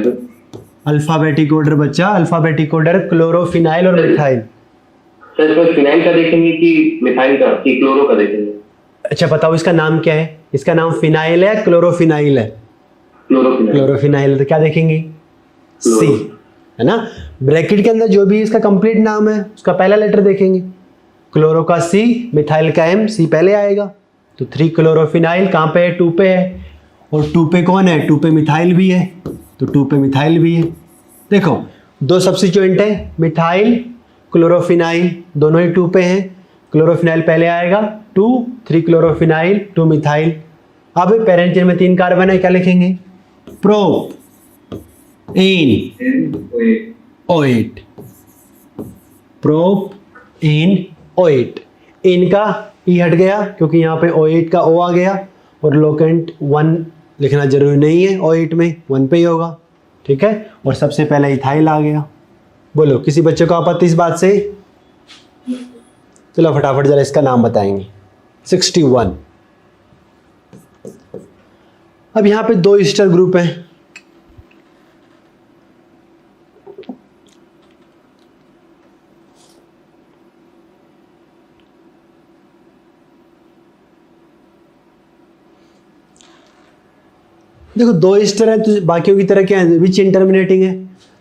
अल्फाबेटिक ऑर्डर बच्चा, अल्फाबेटिक ऑर्डर, क्लोरोफिनाइल और मिथाइल। सर इसमें फिनाइल का देखेंगे कि मिथाइल का, कि क्लोरो का देखेंगे? अच्छा बताओ इसका नाम क्या है? इसका नाम फिनाइल है, क्लोरोफिनाइल है? क्लोरोफिनाइल। क्लोरोफिनाइल, तो क्या देखेंगे? सी, है ना। ब्रैकेट के अंदर जो भी इसका कंप्लीट नाम है उसका पहला लेटर देखेंगे। क्लोरो का सी, मिथाइल का एम, सी पहले आएगा। तो 3 क्लोरोफिनाइल कहाँ पे है? 2 पे है। और 2 पे कौन है? 2 पे मिथाइल भी है, तो 2 पे मिथाइल भी है। देखो 2 सब्स्टिट्यूएंट है, मिथाइल, क्लोरोफिनाइल, दोनों ही 2 पे हैं। क्लोरोफिनाइल पहले आएगा, 2, 3 क्लोरोफिनाइल, 2 मिथाइल। अब पेरेंट चेन में 3 कार्बन है, क्या लिखेंगे? प्रोप इन O8, प्रोप इन O8। इनका ई हट गया क्योंकि यहाँ पे O8 का O आ गया, और लोकेंट 1 लिखना जरूरी नहीं है, O8 में 1 पे ही होगा, ठीक है। और सबसे पहले इथाइल आ गया। बोलो, किसी बच्चे को आपत्ति इस बात से? चलो फटाफट जरा इसका नाम बताएंगे। 61। अब यहाँ पे 2 ईस्टर ग्रुप हैं। देखो 2 ईस्टर है तो बाकियों की तरह क्या है? भी चेन टर्मिनेटिंग है,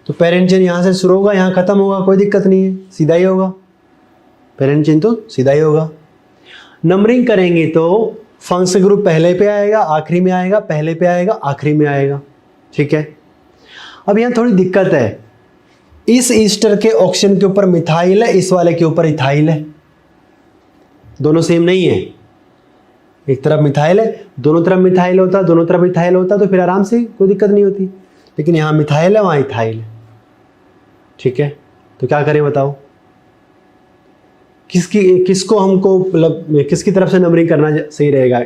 तो पेरेंट चेन यहाँ से शुरू होगा, यहाँ खत्म होगा, कोई दिक्कत नहीं है, सीधा ही होगा। पेरेंट चेन तो सीधा ही होगा। नंबरिंग करेंगे तो फंक्शनल ग्रुप पहले पे आएगा, आखिरी में आएगा, पहले पे आएगा, आखिरी में आएगा, ठीक है। अब यहाँ थोड़ी दिक्कत है, इस ईस्टर के ऑक्सीजन के ऊपर मिथाइल है, इस वाले के ऊपर इथाइल है, दोनों सेम नहीं है। एक तरफ मिथाइल है, दोनों तरफ मिथाइल होता, दोनों तरफ इथाइल होता तो फिर आराम से कोई दिक्कत नहीं होती, लेकिन यहाँ मिथाइल है, वहाँ इथाइल है, ठीक है। तो क्या करें बताओ? किसको हमको मतलब किसकी तरफ से नंबरिंग करना सही रहेगा?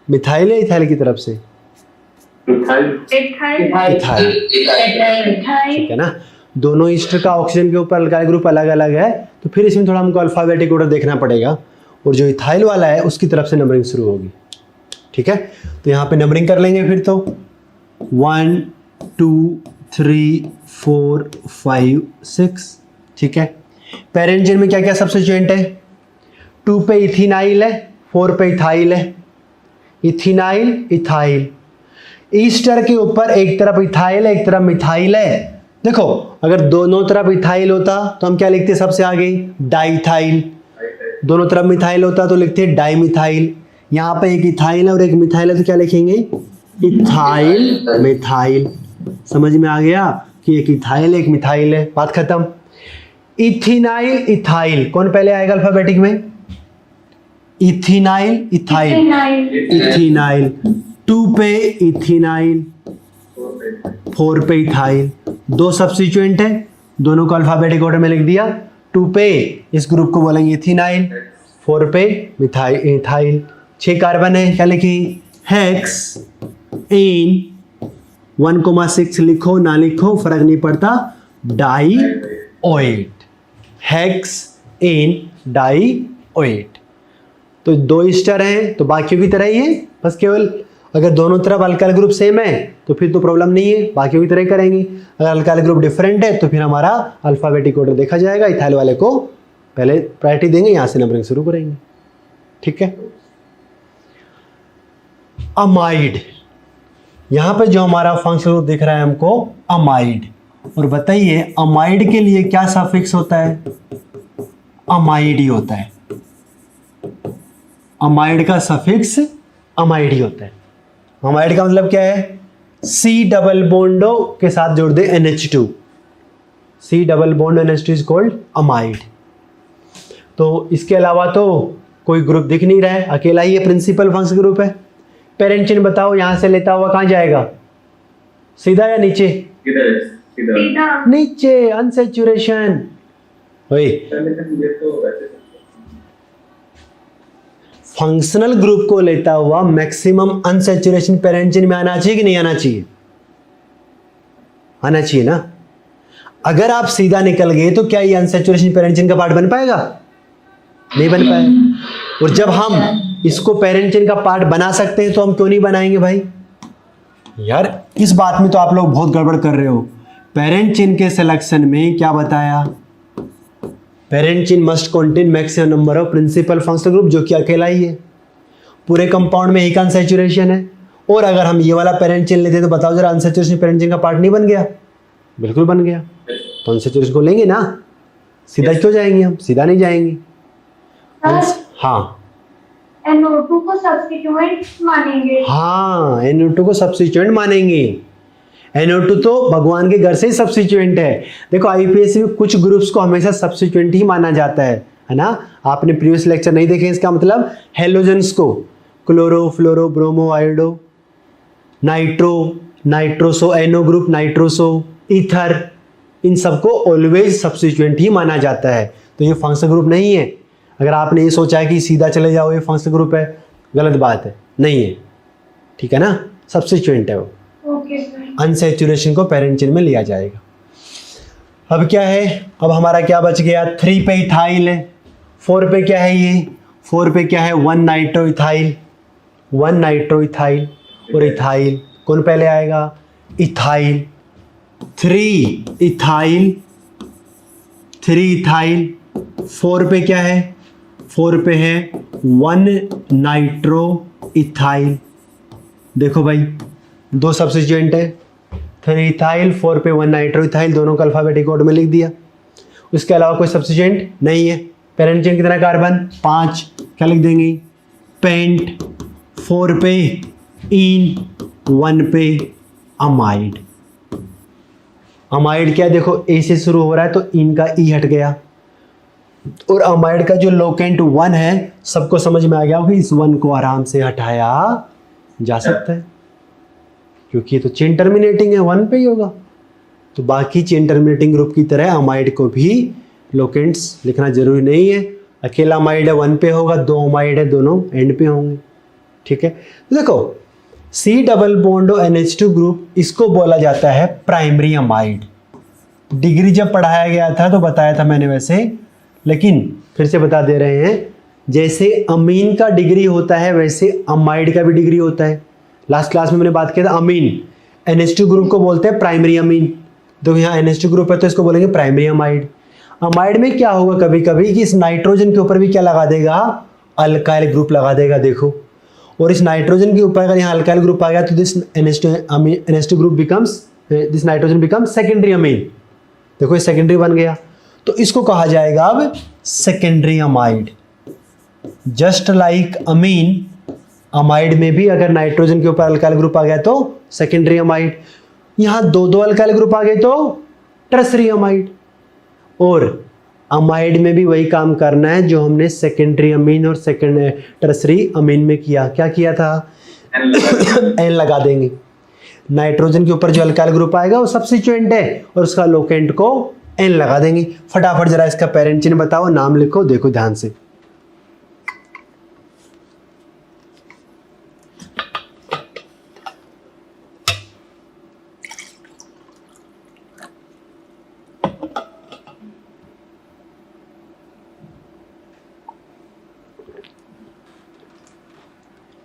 मिथाइल या इथाइल की तरफ से? इथाइल, ठीक है ना। दोनों ईस्टर का ऑक्सीजन के ऊपर अल्काइल ग्रुप अलग अलग है, तो फिर इसमें थोड़ा हमको अल्फाबेटिक ऑर्डर देखना पड़ेगा, और जो इथाइल वाला है उसकी तरफ से नंबरिंग शुरू होगी, ठीक है। तो यहाँ पे नंबरिंग कर लेंगे फिर तो 1 2 3 4 5 6, ठीक है। पेरेंट चेन में क्या क्या सब्स्टिट्यूएंट है? 2 पे इथिनाइल है, 4 पे इथाइल है, इथिनाइल इथाइल। ईस्टर के ऊपर एक तरफ इथाइल है, एक तरफ मिथाइल है। देखो अगर दोनों तरफ इथाइल होता तो हम क्या लिखते? सबसे आगे डाइथाइल। दोनों तरफ मिथाइल होता तो लिखते डाइमिथाइल। यहाँ पे एक इथाइल है और एक मिथाइल है, तो क्या लिखेंगे? Ethyl methyl. समझ में आ गया कि एक इथाइल एक मिथाइल है, बात खत्म। इथिनाइल इथाइल, कौन पहले आएगा अल्फाबेटिक में? इथिनाइल इथाइल, इथिनाइल। 2 पे इथिनाइल, 4 पे इथाइल। 2 सब्स्टिट्यूएंट है, दोनों को अल्फाबेटिक ऑर्डर में लिख दिया। 2 पे इस ग्रुप को बोलेंगे इथिनाइल, 4 पे मिथाइल इथाइल। 6 कार्बन है, क्या लिखें? हेक्स इन 1,6 लिखो ना लिखो फर्क नहीं पड़ता, डाई-O8, हेक्स इन डाई-O8। तो 2 ईस्टर हैं तो बाकियों की तरह ही है, बस केवल अगर दोनों तरफ अल्काइल ग्रुप सेम है तो फिर तो प्रॉब्लम नहीं है, बाकियों की तरह ही करेंगे। अगर अल्काइल ग्रुप डिफरेंट है तो फिर हमारा अल्फाबेटिक ऑर्डर देखा जाएगा, इथाइल वाले को पहले प्रायोरिटी देंगे, यहाँ से नंबरिंग शुरू करेंगे, ठीक है। अमाइड, यहाँ पे जो हमारा फंक्शनल ग्रुप दिख रहा है हमको अमाइड, और बताइए अमाइड के लिए क्या सफिक्स होता है? अमाइड ही होता है। अमाइड का सफिक्स अमाइड ही होता है। अमाइड का मतलब क्या है? सी डबल बॉन्डो के साथ जोड़ दे NH2, C double bond NH2 is called amide. तो इसके अलावा तो कोई ग्रुप दिख नहीं रहा है, अकेला ही ये प्रिंसिपल फंक्शनल ग्रुप है। पेरेंट चेन बताओ, यहां से लेता हुआ कहां जाएगा? सीधा या नीचे? सीधा। नीचे, अनसैचुरेशन। वही फंक्शनल ग्रुप को लेता हुआ मैक्सिमम अनसैचुरेशन पेरेंट चेन में आना चाहिए कि नहीं आना चाहिए? आना चाहिए ना। अगर आप सीधा निकल गए तो क्या ये अनसैचुरेशन पेरेंट चेन का पार्ट बन पाएगा? नहीं बन पाएगा। और जब हम इसको पेरेंट चेन का पार्ट बना सकते हैं तो हम क्यों नहीं बनाएंगे भाई? यार इस बात में तो आप लोग बहुत गड़बड़ कर रहे हो। पेरेंट चेन के सिलेक्शन में क्या बताया? Parent chain must contain maximum number of principal functional group, जो कि अकेला ही है। पूरे कंपाउंड में एक अनसैचुरेशन है। और अगर हम ये वाला पेरेंट चेन लेते तो बताओ जरा, अनसैचुरेशन पेरेंट चेन का पार्ट नहीं बन गया? बिल्कुल बन गया। तो अनसैचुरेशन को लेंगे ना, सीधा क्यों जाएंगे हम? सीधा नहीं जाएंगे। हाँ NO2 को सब्स्टिट्यूएंट मानेंगे। हाँ, NO2 को सब्स्टिट्यूएंट मानेंगे। NO2 तो भगवान के घर से ही सब्स्टिट्यूएंट है। देखो आईपीएससी में कुछ ग्रुप्स को हमेशा सब्स्टिट्यूएंट ही माना जाता है ना। आपने प्रीवियस लेक्चर नहीं देखे, इसका मतलब हेलोजेंस को chloro, fluoro, bromo, iodo, nitro, nitroso, NO group, nitroso, ether, इन सबको ऑलवेज सब्स्टिट्यूएंट ही माना जाता है। तो ये फंक्शनल ग्रुप नहीं है। अगर आपने ये सोचा है कि सीधा चले जाओ ये फंक्शनल ग्रुप है, गलत बात है, नहीं है, ठीक है ना, सब्स्टिट्यूएंट है वो। Okay sir. अनसैचुरेशन को पेरेंट चेन में लिया जाएगा। अब क्या है, अब हमारा क्या बच गया? 3 पे इथाइल है, 4 पे क्या है? ये 4 पे क्या है? 1 नाइट्रो इथाइल, 1 नाइट्रो इथाइल और इथाइल कौन पहले आएगा? इथाइल। 3 ethyl, 3 ethyl. 4 पे क्या है? 4 पे है 1 नाइट्रो इथाइल। देखो भाई, दो सब्स्टिट्यूएंट है, 3 इथाइल, 4 पे 1 नाइट्रो इथाइल, दोनों का अल्फाबेटिक कोड में लिख दिया। उसके अलावा कोई सब्स्टिट्यूएंट नहीं है। पेरेंट चेन कितना कार्बन? 5, क्या लिख देंगे? पेंट। 4 पे इन, 1 पे अमाइड। अमाइड क्या, देखो ए से शुरू हो रहा है तो इन का ई हट गया, और अमाइड का जो लोकेंट 1 है, सबको समझ में आ गया कि इस 1 को आराम से हटाया जा सकता है, क्योंकि ये तो चेन टर्मिनेटिंग है, 1 पे ही होगा। तो बाकी चेन टर्मिनेटिंग ग्रुप की तरह अमाइड को भी लोकेंट्स लिखना जरूरी नहीं है। अकेला अमाइड है 1 पे होगा, 2 अमाइड है दोनों एंड पे होंगे, ठीक है। तो देखो C double bond NH2 group, इसको बोला जाता है प्राइमरी अमाइड। डिग्री जब पढ़ाया गया था तो बताया था मैंने वैसे, लेकिन फिर से बता दे रहे हैं, जैसे अमीन का डिग्री होता है वैसे अमाइड का भी डिग्री होता है। लास्ट क्लास में मैंने बात किया था, अमीन NH2 ग्रुप को बोलते हैं प्राइमरी अमीन। तो यहाँ NH2 ग्रुप है तो इसको बोलेंगे प्राइमरी अमाइड। अमाइड में क्या होगा कभी कभी कि इस नाइट्रोजन के ऊपर भी क्या लगा देगा? अल्काइल ग्रुप लगा देगा, देखो। और इस नाइट्रोजन के ऊपर अगर यहाँ अल्काइल ग्रुप आ गया तो this NH2 group becomes, this nitrogen becomes secondary amine. देखो ये सेकेंडरी बन गया, तो इसको कहा जाएगा अब सेकेंडरी अमाइड। जस्ट लाइक अमीन, अमाइड में भी अगर नाइट्रोजन के ऊपर अल्काइल ग्रुप आ गया तो सेकेंडरी अमाइड। यहाँ 2 अल्काइल ग्रुप आ गए तो टर्सरी अमाइड। और अमाइड में भी वही काम करना है जो हमने सेकेंडरी अमीन और टर्सरी अमीन में किया। क्या किया था? एन लगा देंगे। नाइट्रोजन के ऊपर जो अल्काइल ग्रुप आएगा वो सब्स्टिट्यूएंट है और उसका लोकेंट को एन लगा देंगे। फटाफट जरा इसका पेरेंट चिन्ह बताओ, नाम लिखो, देखो ध्यान से।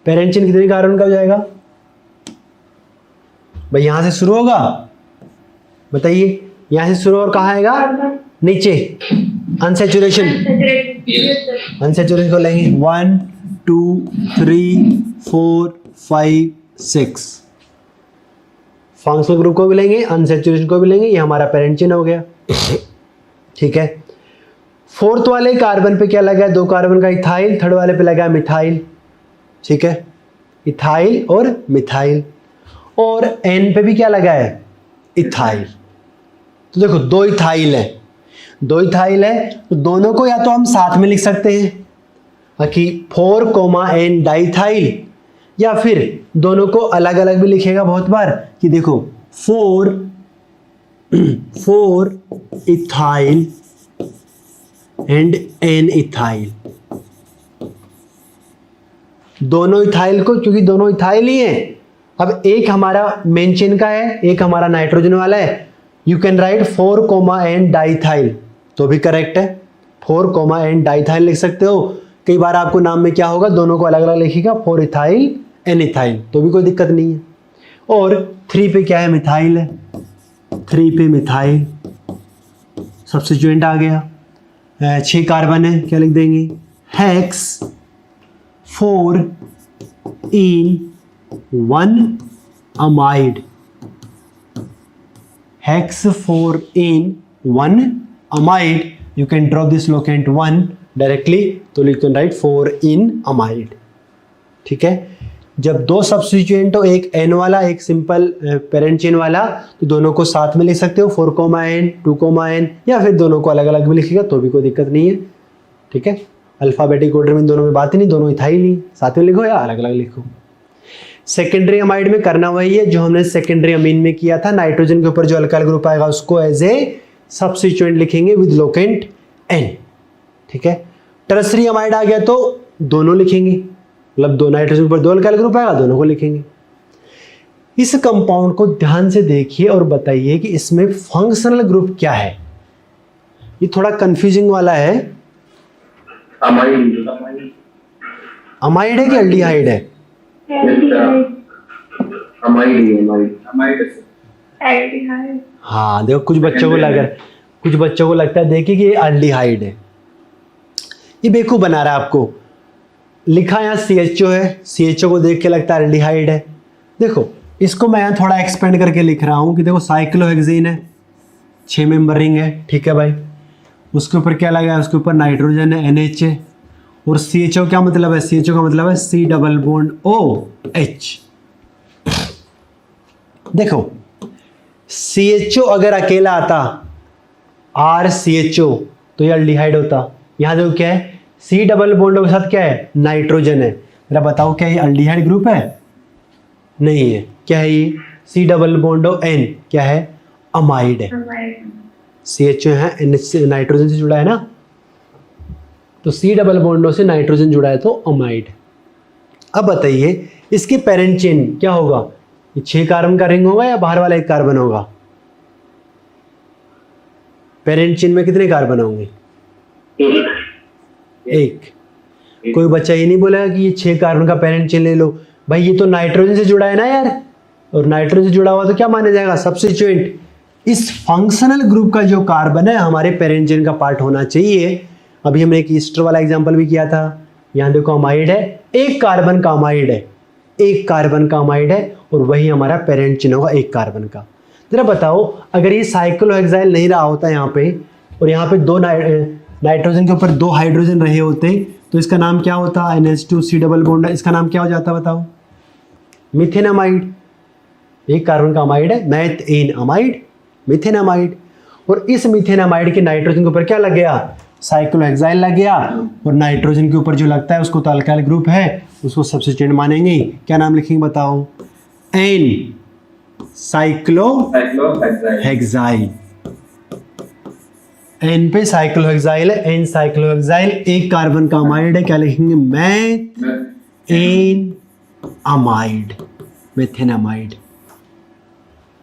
पेरेंट चिन्ह कितने कार्बन का हो जाएगा भाई? यहां से शुरू होगा, बताइए, यहां से शुरू और कहाँ आएगा? नीचे अनसैचुरेशन। अनसैचुरेशन को लेंगे 1 2 3 4 5 6। फंक्शनल ग्रुप को भी लेंगे, अनसैचुरेशन को भी लेंगे, ये हमारा पेरेंट चिन्ह हो गया, ठीक है। 4th वाले कार्बन पे क्या लगा है? 2 कार्बन का इथाइल, 3rd वाले पे लगा है मिथाइल, ठीक है, इथाइल और मिथाइल। और एन पे भी क्या लगा है? इथाइल। तो देखो 2 इथाइल है, 2 इथाइल है, तो दोनों को या तो हम साथ में लिख सकते हैं कि 4, डाइथाइल, या फिर दोनों को अलग अलग भी लिखेगा बहुत बार कि देखो 4 इथाइल एंड एन इथाइल। दोनों इथाइल को, क्योंकि दोनों इथाइल ही हैं। अब एक हमारा मेन चेन का है, एक हमारा नाइट्रोजन वाला है। यू कैन राइट 4, डाइथाइल, तो भी करेक्ट है। 4, डाइथाइल लिख सकते हो। कई बार आपको नाम में क्या होगा, दोनों को अलग अलग लिखेगा, 4 इथाइल एन इथाइल, तो भी कोई दिक्कत नहीं है। और 3 पे क्या है? मिथाइल है, 3 पे मिथाइल, सब्स्टिट्यूएंट आ गया। 6 कार्बन है, क्या लिख देंगे? Hex 4 in one amide, hex 4 in one amide. You can drop this locant 1 directly, तो you can write 4 in amide. ठीक है, जब दो सब्स्टिट्यूएंट हो, एक n वाला एक सिंपल पेरेंट चेन वाला, तो दोनों को साथ में लिख सकते हो 4, n 2, n, या फिर दोनों को अलग अलग भी लिखिएगा तो भी कोई दिक्कत नहीं है। ठीक है, अल्फाबेटिक ऑर्डर में दोनों में बात ही नहीं, दोनों इथाइल ही, साथ में लिखो या अलग अलग लिखो। सेकेंडरी अमाइड में करना वही है जो हमने सेकेंडरी अमीन में किया था, नाइट्रोजन के ऊपर जो अल्काइल ग्रुप आएगा उसको एज ए सब्स्टिट्यूएंट लिखेंगे विद लोकेंट n। ठीक है, टर्सरी अमाइड आ गया तो दोनों लिखेंगे, मतलब दो नाइट्रोजन के ऊपर दो अल्काइल ग्रुप आएगा, दोनों को लिखेंगे। इस कंपाउंड को ध्यान से देखिए और बताइए कि इसमें फंक्शनल ग्रुप क्या है। ये थोड़ा कंफ्यूजिंग वाला है। अमाइड है कि एल्डिहाइड है? हाँ देखो, कुछ बच्चों को लगता है देखिए कि ये एल्डिहाइड है। ये बेवकूफ बना रहा है आपको। लिखा यहाँ CHO है, CHO को देख के लगता है एल्डिहाइड है। देखो इसको मैं यहाँ थोड़ा एक्सपेंड करके लिख रहा हूँ कि देखो साइक्लोहेक्सेन है, 6 मेंबर रिंग है। ठीक है भाई, उसके ऊपर क्या लगा है? उसके ऊपर नाइट्रोजन है, NH है। और CHO क्या मतलब है? CHO का मतलब है C डबल बॉन्ड OH। देखो CHO अगर अकेला आता RCHO तो ये एल्डिहाइड होता। यहाँ देखो क्या है, C डबल बॉन्ड के साथ क्या है? नाइट्रोजन है। मेरा बताओ क्या ये एल्डिहाइड ग्रुप है? नहीं है। क्या है ये? C डबल बॉन्ड N क्या है? अमाइड है। CHO है, NH नाइट्रोजन से जुड़ा है ना, तो C डबल बॉन्डों से नाइट्रोजन जुड़ा है तो अमाइड। अब बताइए इसके पेरेंट चेन क्या होगा? ये 6 कार्बन का रिंग होगा या बाहर वाला 1 कार्बन होगा? पेरेंट चेन में कितने कार्बन होंगे? 1। कोई बच्चा ये नहीं बोलेगा कि ये 6 कार्बन का पेरेंट चेन ले लो। भाई ये तो नाइट्रोजन से जुड़ा है ना यार, और नाइट्रोजन से जुड़ा हुआ तो क्या माना जाएगा? सब्स्टिट्यूएंट। इस फंक्शनल ग्रुप का जो कार्बन है हमारे पेरेंट चेन का पार्ट होना चाहिए। अभी हमने एक ईस्टर वाला एग्जांपल भी किया था। यहाँ देखो अमाइड है, 1 कार्बन का अमाइड है, 1 कार्बन का अमाइड है, और वही हमारा पेरेंट चेन होगा 1 कार्बन का। जरा बताओ अगर ये साइक्लोहेक्साइल नहीं रहा होता यहाँ पे, और यहाँ पे 2 नाइट्रोजन के ऊपर 2 हाइड्रोजन रहे होते, तो इसका नाम क्या होता? NH2C डबल बॉन्ड, इसका नाम क्या हो जाता बताओ? मिथेनामाइड। 1 कार्बन का अमाइड है, मैथेन अमाइड, मिथेनामाइड। और इस मिथेनामाइड के नाइट्रोजन के ऊपर क्या लग गया? साइक्लोहेक्साइल लग गया। और नाइट्रोजन के ऊपर जो लगता है उसको तो अल्काइल ग्रुप है, उसको सब्स्टिट्यूएंट मानेंगे। क्या नाम लिखेंगे बताओ? N cyclohexyl. N पे साइक्लोहेक्साइल है, N साइक्लोहेक्साइल, 1 कार्बन का अमाइड है, क्या लिखेंगे? Methane amide, methanamide.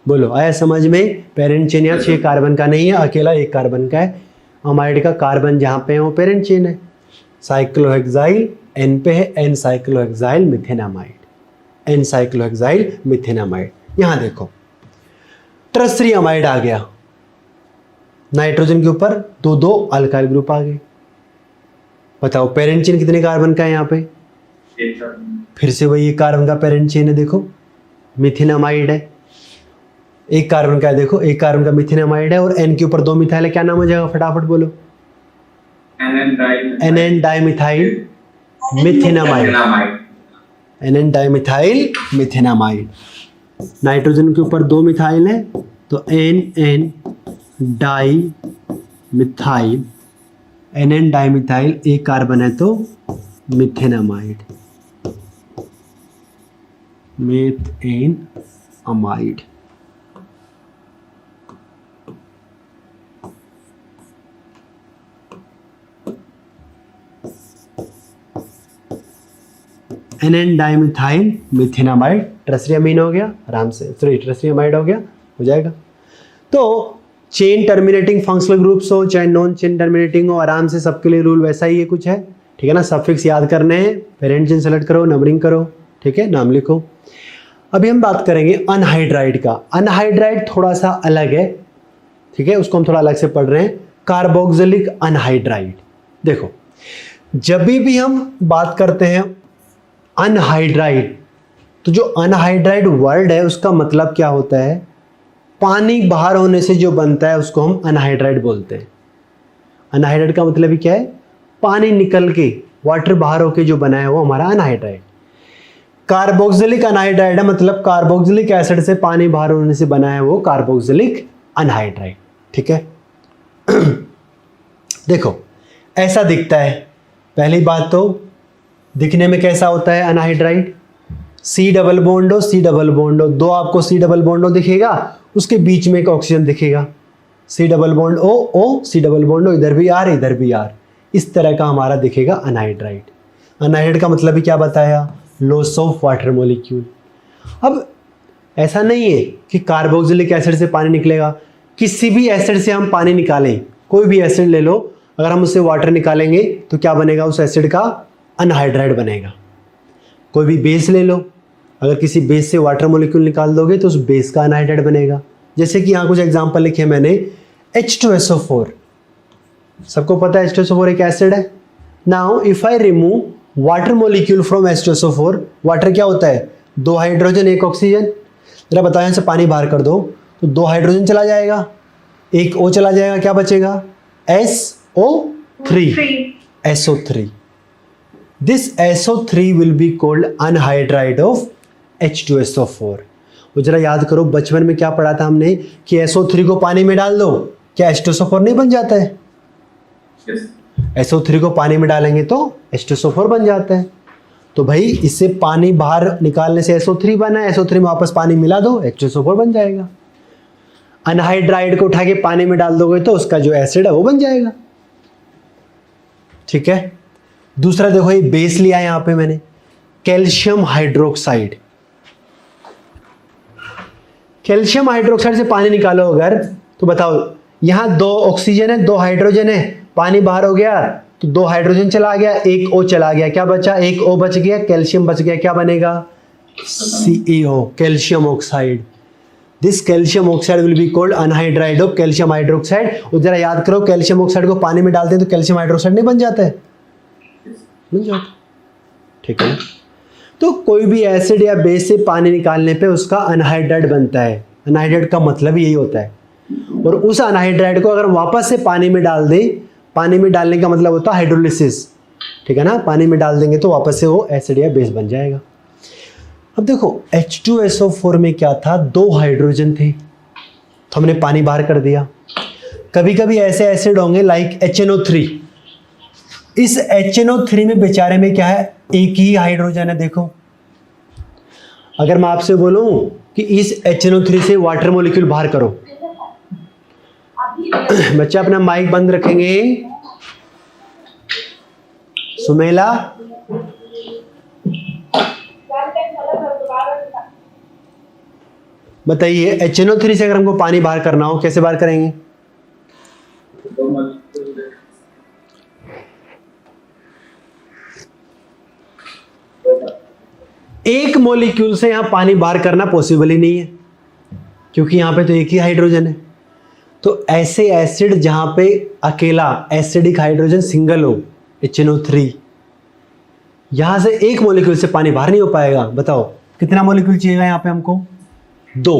बोलो आया समझ में? पेरेंट चेन यहाँ 6 कार्बन का नहीं है, अकेला 1 कार्बन का है। अमाइड का कार्बन जहाँ पे है वो पेरेंट चेन है। साइक्लोहेक्साइल N पे है, N साइक्लोहेक्साइल मिथेनामाइड, N साइक्लोहेक्साइल मिथेनामाइड। यहाँ देखो टर्सरी अमाइड आ गया, नाइट्रोजन के ऊपर 2 अल्काइल ग्रुप आ गए। बताओ पेरेंट चेन कितने कार्बन का है यहाँ पे? फिर से वही 1 कार्बन का पेरेंट चेन है। देखो मिथेनामाइड है, 1 कार्बन का है। देखो 1 कार्बन का मिथेनामाइड है और N के ऊपर 2 मिथाइल है। क्या नाम हो जाएगा? फटाफट बोलो। NN dimethyl methanamide, NN dimethyl methanamide. Nitrogen के ऊपर 2 मिथाइल है तो NN dimethyl, NN dimethyl, 1 carbon है तो methanamide, methane amide. NN dimethyl methanamide tertiary amine हो गया, आराम से, सॉरी टर्सरी अमाइड हो गया, हो जाएगा। तो चेन टर्मिनेटिंग फंक्शनल ग्रुप्स हो चाहे नॉन चेन टर्मिनेटिंग हो, आराम से सबके लिए रूल वैसा ही है कुछ है। ठीक है ना, सफिक्स याद करने हैं, पेरेंट चेन सेलेक्ट करो, नंबरिंग करो, ठीक है, नाम लिखो। अभी हम बात करेंगे अनहाइड्राइड का। अनहाइड्राइड थोड़ा सा अलग है, ठीक है, उसको हम थोड़ा अलग से पढ़ रहे हैं। Carboxylic anhydride. देखो जब भी हम बात करते हैं अनहाइड्राइड। तो जो अनहाइड्राइड वर्ड है उसका मतलब क्या होता है, पानी बाहर होने से जो बनता है उसको हम अनहाइड्राइड बोलते हैं। अनहाइड्राइड का मतलब ही क्या है, पानी निकल के, वाटर बाहर होके जो बना है वो हमारा अनहाइड्राइड। कार्बोक्सिलिक अनहाइड्राइड है, मतलब कार्बोक्सिलिक एसिड से पानी बाहर होने से बना है वो कार्बोक्सिलिक अनहाइड्राइड। ठीक है। देखो ऐसा दिखता है, पहली बात तो दिखने में कैसा होता है अनहाइड्राइड, सी डबल बॉन्ड हो, सी डबल बॉन्ड हो, दो आपको सी डबल बॉन्ड हो दिखेगा, उसके बीच में एक ऑक्सीजन दिखेगा, सी डबल बॉन्ड ओ ओ, सी डबल बॉन्ड हो, इधर भी आर इधर भी आर, इस तरह का हमारा दिखेगा अनहाइड्राइड। अनहाइड्राइड का मतलब भी क्या बताया, लॉस ऑफ वाटर मॉलिक्यूल। अब ऐसा नहीं है कि कार्बोक्सिलिक एसिड से पानी निकलेगा, किसी भी एसिड से हम पानी निकालें, कोई भी एसिड ले लो, अगर हम उससे वाटर निकालेंगे तो क्या बनेगा, उस एसिड का अनहाइड्राइड बनेगा। कोई भी बेस ले लो, अगर किसी बेस से वाटर मॉलिक्यूल निकाल दोगे तो उस बेस का अनहाइड्राइड बनेगा। जैसे कि यहाँ कुछ एग्जांपल लिखे मैंने, H2SO4, सबको पता है H2SO4 एक एसिड है। Now if I remove water molecule from H2SO4, water क्या होता है, दो हाइड्रोजन एक ऑक्सीजन, जरा बताओ यहाँ से पानी बाहर कर दो तो दो हाइड्रोजन चला जाएगा, एक O चला जाएगा, क्या बचेगा, SO3, SO3। This SO3 will be called anhydride of H2SO4। वो जरा याद करो, बचपन में क्या पढ़ा था हमने कि SO3 को पानी में डाल दो, क्या H2SO4 नहीं बन जाता है? Yes. SO3 को पानी में डालेंगे तो H2SO4 बन जाता है। तो भाई इससे पानी बाहर निकालने से SO3 बना है, SO3 में वापस पानी मिला दो, H2SO4 बन जाएगा। अनहाइड्राइड को उठा के पानी में डाल दोगे तो उसका जो एसिड है वो बन जाएगा। ठीक है। दूसरा देखो, ये बेस लिया है यहां पे मैंने, कैल्शियम हाइड्रोक्साइड। कैल्शियम हाइड्रोक्साइड से पानी निकालो अगर, तो बताओ यहां दो ऑक्सीजन है, दो हाइड्रोजन है, पानी बाहर हो गया तो दो हाइड्रोजन चला गया, एक O चला गया, क्या बचा, एक O बच गया, कैल्शियम बच गया, क्या बनेगा, CaO, calcium oxide. This calcium oxide will be called anhydride of calcium hydroxide. और जरा याद करो, कैल्शियम ऑक्साइड को पानी में डालते हैं तो कैल्शियम हाइड्रोक्साइड नहीं बन जाता है, बन जाता। ठीक है। तो कोई भी एसिड या बेस से पानी निकालने पे उसका अनहाइड्राइड बनता है। अनहाइड्राइड का मतलब यही होता है। और उस अनहाइड्राइड को अगर वापस से पानी में डाल दें, पानी में डालने का मतलब होता है हाइड्रोलिसिस। ठीक है ना, पानी में डाल देंगे तो वापस से वो एसिड या बेस बन जाएगा। अब देखो H2SO4 में क्या था, दो हाइड्रोजन थे तो हमने पानी बाहर कर दिया। कभी कभी ऐसे एसिड होंगे लाइक HNO3, इस HNO3 में बेचारे में क्या है, एक ही हाइड्रोजन है। देखो अगर मैं आपसे बोलूं कि इस HNO3 से वाटर मॉलिक्यूल बाहर करो, बच्चा अपना माइक बंद रखेंगे। सुमेला, बताइए HNO3 से अगर हमको पानी बाहर करना हो कैसे बाहर करेंगे? एक मॉलिक्यूल से यहां पानी बाहर करना पॉसिबल ही नहीं है, क्योंकि यहां पे तो एक ही हाइड्रोजन है। तो ऐसे एसिड जहां पे अकेला एसिडिक हाइड्रोजन सिंगल हो, HNO3, यहां से एक मॉलिक्यूल से पानी बाहर नहीं हो पाएगा। बताओ कितना मॉलिक्यूल चाहिए यहां पे हमको? दो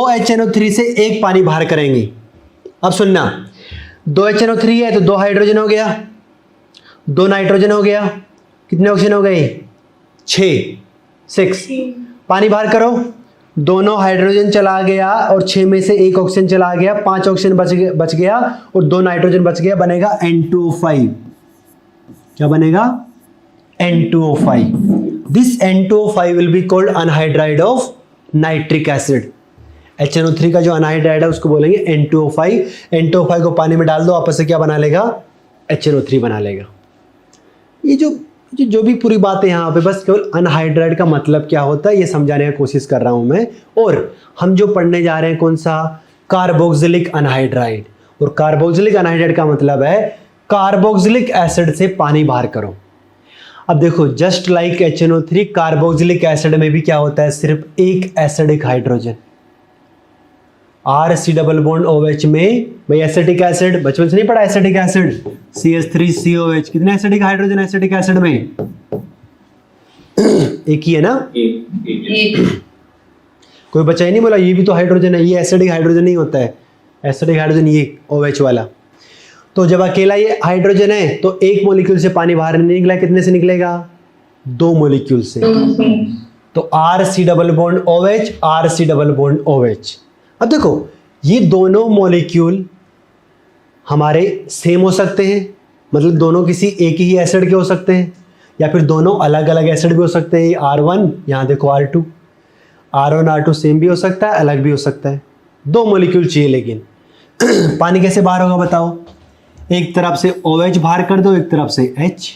HNO3 से एक पानी बाहर करेंगे। अब सुनना, दो HNO3 है तो दो हाइड्रोजन हो गया, दो नाइट्रोजन हो गया, कितने ऑक्सीजन हो गए? 6। पानी बाहर करो, दोनों हाइड्रोजन चला गया और 6 में से एक ऑक्सीजन चला गया, 5 ऑक्सीजन बच गया और दो नाइट्रोजन बच गया, बनेगा N2O5। क्या बनेगा? N2O5। This N2O5 will be called anhydride of nitric acid. HNO3 का जो अनहाइड्राइड है उसको बोलेंगे N2O5। N2O5 को पानी में डाल दो, आपस से क्या बना लेगा? HNO3 बना लेगा। ये जो भी पूरी बात है यहाँ पे, बस केवल अनहाइड्राइड का मतलब क्या होता है ये समझाने की कोशिश कर रहा हूं मैं। और हम जो पढ़ने जा रहे हैं कौन सा? Carboxylic anhydride. और कार्बोक्सिलिक अनहाइड्राइड का मतलब है कार्बोक्सिलिक एसिड से पानी बाहर करो। अब देखो, just like HNO3, carboxylic acid में भी क्या होता है? सिर्फ एक acidic hydrogen. RC double bond OH में भाई एसिटिक एसिड, बचपन से नहीं पढ़ा एसिटिक एसिड? CH3COH, कितने एसिडिक हाइड्रोजन एसिटिक एसिड में? एक ही है ना, एक कोई बच्चा ही नहीं बोला ये भी तो हाइड्रोजन है, ये एसिडिक हाइड्रोजन नहीं होता है, एसिडिक हाइड्रोजन ये OH वाला। तो जब अकेला ये हाइड्रोजन है तो एक मॉलिक्यूल से पानी बाहर नहीं निकला, कितने से निकलेगा, 2 मॉलिक्यूल से। तो RC double bond OH, RC double bond OH। अब देखो ये दोनों मॉलिक्यूल हमारे सेम हो सकते हैं, मतलब दोनों किसी एक ही एसिड के हो सकते हैं, या फिर दोनों अलग अलग एसिड भी हो सकते हैं। ये R1, यहाँ देखो R2, R1 R2 सेम भी हो सकता है, अलग भी हो सकता है। 2 मॉलिक्यूल चाहिए लेकिन पानी कैसे बाहर होगा बताओ, एक तरफ से OH बाहर कर दो, एक तरफ से H,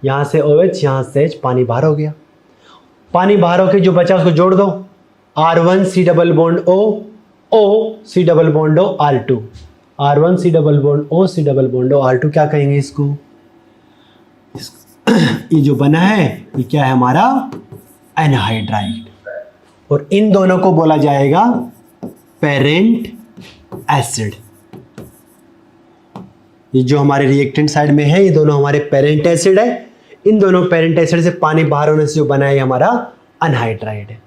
यहाँ से OH यहाँ से H, पानी बाहर हो गया। पानी बाहर होके जो बचा उसको जोड़ दो, R1 C double bond O, O C double bond O, R2, R1 C double bond O C double bond O, R2 क्या कहेंगे इसको, ये जो बना है ये क्या है हमारा एनहाइड्राइड, और इन दोनों को बोला जाएगा पेरेंट एसिड। ये जो हमारे रिएक्टेंट साइड में है ये दोनों हमारे पेरेंट एसिड है, इन दोनों पेरेंट एसिड से पानी बाहर होने से जो बना है ये हमारा अनहाइड्राइड है।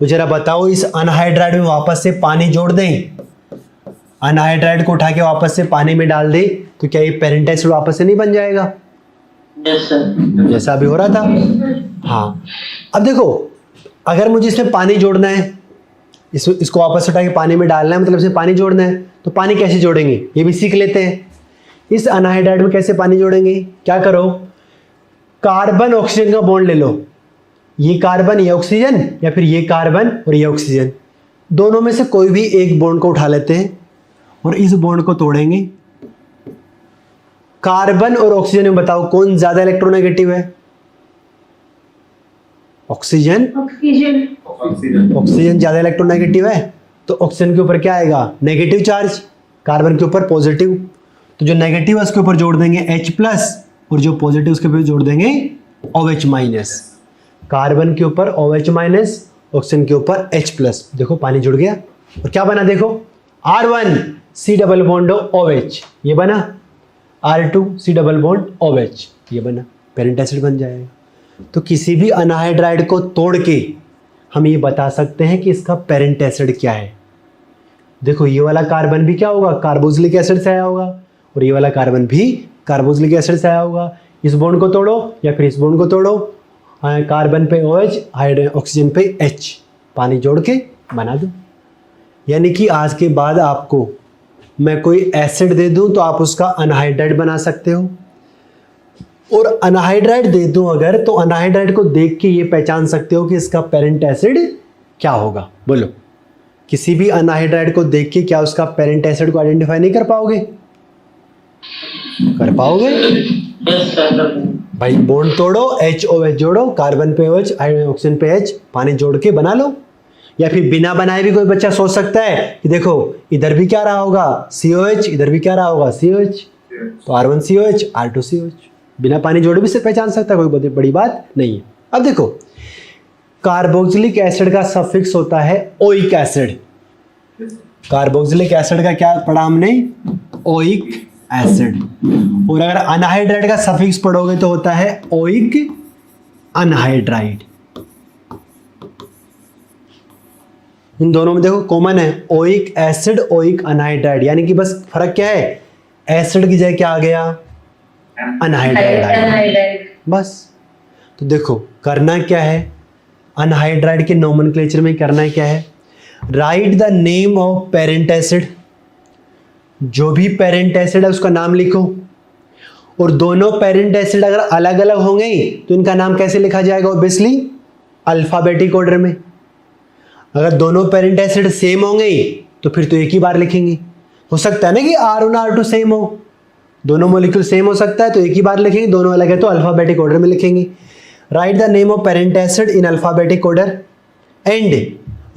तो जरा बताओ इस अनहाइड्राइड में वापस से पानी जोड़ दें, अनहाइड्राइड को उठा के वापस से पानी में डाल दें तो क्या ये पेरेंट एसिड वापस से नहीं बन जाएगा, जैसा अभी हो रहा था। हाँ अब देखो अगर मुझे इसमें पानी जोड़ना है, इसको वापस उठा के पानी में डालना है, मतलब इसमें पानी जोड़ना है, तो पानी कैसे जोड़ेंगे ये भी सीख लेते हैं। इस अनहाइड्राइड में कैसे पानी जोड़ेंगे, क्या करो, कार्बन ऑक्सीजन का बॉन्ड ले लो, ये कार्बन ये ऑक्सीजन, या फिर ये कार्बन और ये ऑक्सीजन, दोनों में से कोई भी एक बॉन्ड को उठा लेते हैं और इस बॉन्ड को तोड़ेंगे। कार्बन और ऑक्सीजन में बताओ कौन ज्यादा इलेक्ट्रोनेगेटिव है, ऑक्सीजन, ऑक्सीजन ज्यादा इलेक्ट्रोनेगेटिव है, तो ऑक्सीजन के ऊपर क्या आएगा, नेगेटिव चार्ज, कार्बन के ऊपर पॉजिटिव, तो जो नेगेटिव है उसके ऊपर जोड़ देंगे H+ और जो पॉजिटिव उसके ऊपर जोड़ देंगे OH-। कार्बन के ऊपर OH-, ऑक्सीजन के ऊपर H+। देखो पानी जुड़ गया और क्या बना, देखो R1 C double bond OH ये बना, R2 C double bond OH ये बना, पेरेंट एसिड बन जाएगा। तो किसी भी अनहाइड्राइड को तोड़ के हम ये बता सकते हैं कि इसका पेरेंट एसिड क्या है। देखो ये वाला कार्बन भी क्या होगा, कार्बोक्सिलिक एसिड से आया होगा, और ये वाला कार्बन भी कार्बोक्सिलिक एसिड से आया होगा। इस बॉन्ड को तोड़ो या फिर इस बॉन्ड को तोड़ो, कार्बन पे OH, ऑक्सीजन पे H, पानी जोड़ के बना दो। यानी कि आज के बाद आपको मैं कोई एसिड दे दूं तो आप उसका अनहाइड्राइड बना सकते हो, और अनहाइड्राइड दे दूं अगर तो अनहाइड्राइड को देख के ये पहचान सकते हो कि इसका पेरेंट एसिड क्या होगा। बोलो किसी भी अनहाइड्राइड को देख के क्या उसका पेरेंट एसिड को आइडेंटिफाई नहीं कर पाओगे, कर पाओगे भाई। बॉन्ड तोड़ो, HOH जोड़ो, कार्बन पे OH, ऑक्सीजन पे H, पानी जोड़ के बना लो। या फिर बिना बनाए भी कोई बच्चा सोच सकता है कि देखो इधर भी क्या रहा होगा COH, इधर भी क्या रहा होगा COH, तो R1 COH, R2 COH, बिना पानी जोड़े भी से पहचान सकता है, कोई बहुत बड़ी बात नहीं है। अब देखो कार्बोक्सिलिक एसिड का सफिक्स होता है ओइक एसिड। कार्बोक्सिलिक एसिड का क्या पढ़ा हमने, ओइक एसिड। और अगर अनहाइड्राइड का सफिक्स पढ़ोगे तो होता है ओइक अनहाइड्राइड। इन दोनों में देखो कॉमन है ओइक एसिड, ओइक अनहाइड्राइड, यानी कि बस फर्क क्या है, एसिड की जगह क्या आ गया, अनहाइड्राइड आ गया, बस। तो देखो करना क्या है, अनहाइड्राइड के नोमेनक्लेचर में करना क्या है, right the name of parent acid, जो भी पेरेंट एसिड है उसका नाम लिखो। और दोनों पेरेंट एसिड अगर अलग अलग होंगे तो इनका नाम कैसे लिखा जाएगा, ऑब्वियसली अल्फाबेटिक ऑर्डर में। अगर दोनों पेरेंट एसिड सेम होंगे तो फिर तो एक ही बार लिखेंगे। हो सकता है ना कि R1 R2 सेम हो, दोनों मॉलिक्यूल सेम हो सकता है तो एक ही बार लिखेंगे, दोनों अलग है तो अल्फाबेटिक ऑर्डर में लिखेंगे। Right the name of parent acid in alphabetic order and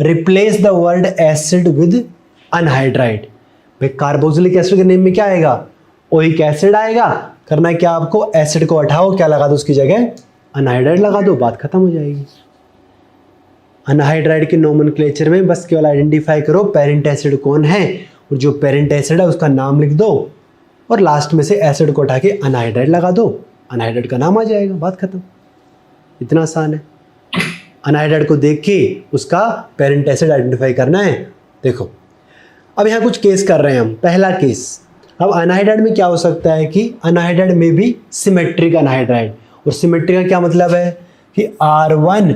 replace the word acid with anhydride. भाई कार्बोक्सिलिक एसिड के नेम में क्या आएगा, ओइक एसिड आएगा। करना क्या आपको, एसिड को हटाओ, क्या लगा दो उसकी जगह, अनहाइड्राइड लगा दो, बात खत्म हो जाएगी। अनहाइड्राइड के नोमेनक्लेचर में बस केवल आइडेंटिफाई करो पेरेंट एसिड कौन है, और जो पेरेंट एसिड है उसका नाम लिख दो, और लास्ट में से एसिड को उठा के अनहाइड्राइड लगा दो, अनहाइड्राइड का नाम आ जाएगा, बात खत्म। इतना आसान है। अनहाइड्राइड को देख के उसका पेरेंट एसिड आइडेंटिफाई करना है। देखो अब यहाँ कुछ केस कर रहे हैं हम। पहला केस, अब अनहाइड्राइड में क्या हो सकता है कि अनहाइड्राइड में भी सिमेट्रिक अनहाइड्राइड, और सिमेट्रिक का क्या मतलब है कि R1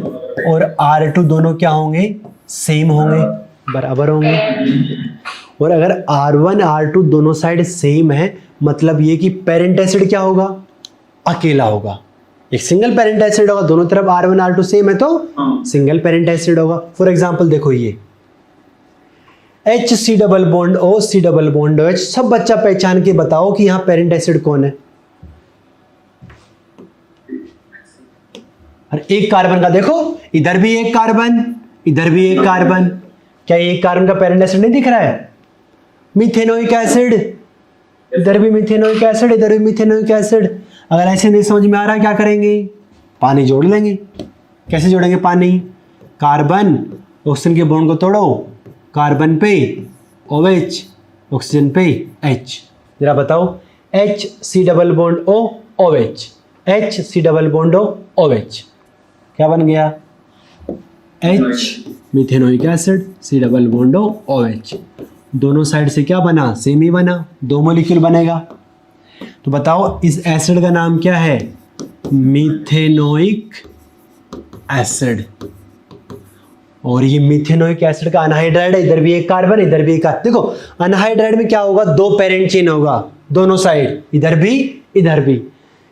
और R2 दोनों क्या होंगे, सेम होंगे, बराबर होंगे। और अगर R1 R2 दोनों साइड सेम है मतलब ये कि पेरेंट एसिड क्या होगा, अकेला होगा। एक सिंगल पेरेंट एसिड होगा, दोनों तरफ R1 R2 सेम है तो सिंगल पेरेंट एसिड होगा। फॉर एग्जांपल देखो ये HC double bond O C double bond OH, सब बच्चा पहचान के बताओ कि यहाँ पेरेंट एसिड कौन है। और एक कार्बन का देखो, इधर भी एक कार्बन, इधर भी एक कार्बन, क्या एक कार्बन का पेरेंट एसिड नहीं दिख रहा है, मिथेनोइक एसिड। इधर भी मिथेनोइक एसिड, इधर भी मिथेनोइक एसिड। अगर ऐसे नहीं समझ में आ रहा क्या करेंगे, पानी जोड़ लेंगे। कैसे जोड़ेंगे पानी, कार्बन ऑक्सीजन के बॉन्ड को तोड़ो, कार्बन पे OH, ऑक्सीजन पे H। जरा बताओ HC double bond O OH, HC double bond O OH, क्या बन गया, H methanoic acid, C double bond O OH। दोनों साइड से क्या बना, सेम ही बना, 2 मॉलिक्यूल बनेगा। तो बताओ इस एसिड का नाम क्या है, मिथेनोइक एसिड। और ये मिथेनोइक एसिड का अनहाइड्राइड है, इधर भी एक कार्बन, इधर भी एक। देखो अनहाइड्राइड में क्या होगा, 2 पेरेंट चेन होगा दोनों साइड, इधर भी इधर भी।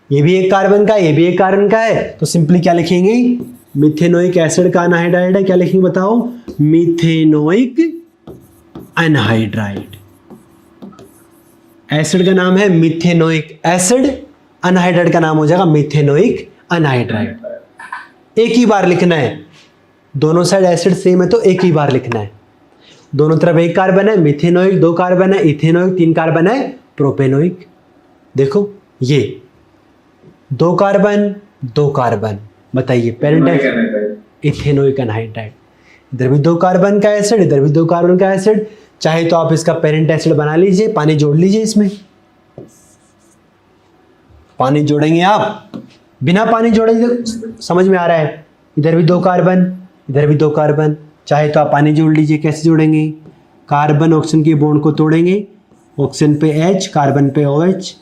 ये भी एक कार्बन का, ये भी एक कार्बन का है, तो सिंपली क्या लिखेंगे, मिथेनोइक एसिड का अनहाइड्राइड है, क्या लिखेंगे बताओ, मिथेनोइक अनहाइड्राइड। एसिड का नाम है मिथेनोइक एसिड, अनहाइड्राइड का नाम हो जाएगा मिथेनोइक अनहाइड्राइड। एक ही बार लिखना है, दोनों साइड एसिड सेम है तो एक ही बार लिखना है। दोनों तरफ एक कार्बन है, मिथेनोइक 2 कार्बन है, इथेनोइक 3 कार्बन है, प्रोपेनोइक। देखो ये 2 कार्बन 2 कार्बन, बताइए पेरेंट एसिड इथेनोइक अनहाइड्राइड। इधर भी 2 कार्बन का एसिड, इधर भी 2 कार्बन का एसिड। चाहे तो आप इसका पेरेंट एसिड बना लीजिए, पानी जोड़ लीजिए, इसमें पानी जोड़ेंगे आप, बिना पानी जोड़े समझ में आ रहा है, इधर भी 2 कार्बन, इधर भी 2 कार्बन। चाहे तो आप पानी जोड़ लीजिए, कैसे जोड़ेंगे, कार्बन ऑक्सीजन के बॉन्ड को तोड़ेंगे, ऑक्सीजन पे H, कार्बन पे OH।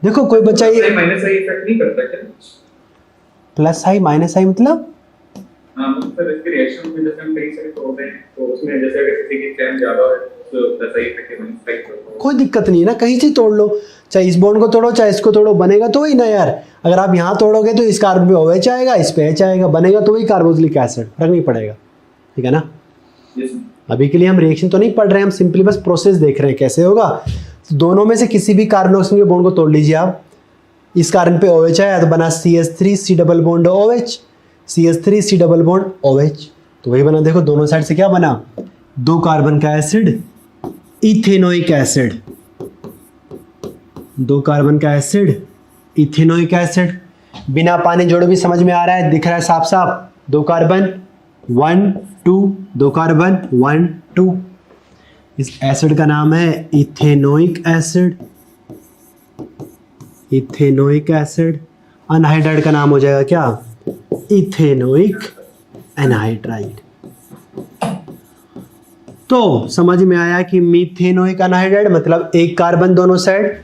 देखो कोई बच्चा ये माइनस आई इफेक्ट नहीं करता क्या, प्लस आई माइनस आई मतलब, हाँ मतलब इसके रिएक्शन में जैसे हम कई सारे तोड़ते हैं तो उसमें जैसे अगर किसी की चैन ज्यादा है तो प्लस आई इफेक्ट है, माइनस आई कोई दिक्कत नहीं है ना, कहीं से तोड़ लो, चाहे इस बॉन्ड को तोड़ो चाहे इसको तोड़ो, बनेगा तो वही ना यार। अगर आप यहाँ तोड़ोगे तो इस कार्बन पे OH आएगा, इस पे H आएगा, बनेगा तो वही कार्बोक्सिलिक एसिड, फर्क नहीं पड़ेगा, ठीक है ना। अभी के लिए हम रिएक्शन तो नहीं पढ़ रहे हैं, हम सिंपली बस प्रोसेस देख रहे हैं कैसे होगा। तो दोनों में से किसी भी कार्बन ऑक्सीजन के बॉन्ड को तोड़ लीजिए आप, इस कार्बन पे OH आया तो बना CH3 C double bond OH, CH3 C double bond OH, तो वही बना। देखो दोनों साइड से क्या बना, 2 कार्बन का एसिड, इथेनोइक एसिड, 2 कार्बन का एसिड, इथेनोइक एसिड। बिना पानी जोड़े भी समझ में आ रहा है, दिख रहा है साफ साफ, 2 कार्बन 1 2, 2 कार्बन 1 2। इस एसिड का नाम है ethanoic acid, ethanoic acid. Anhydride का नाम हो जाएगा क्या, इथेनोइक एनहाइड्राइड। तो समझ में आया कि मिथेनोइक अनहाइड्राइड मतलब एक कार्बन दोनों साइड,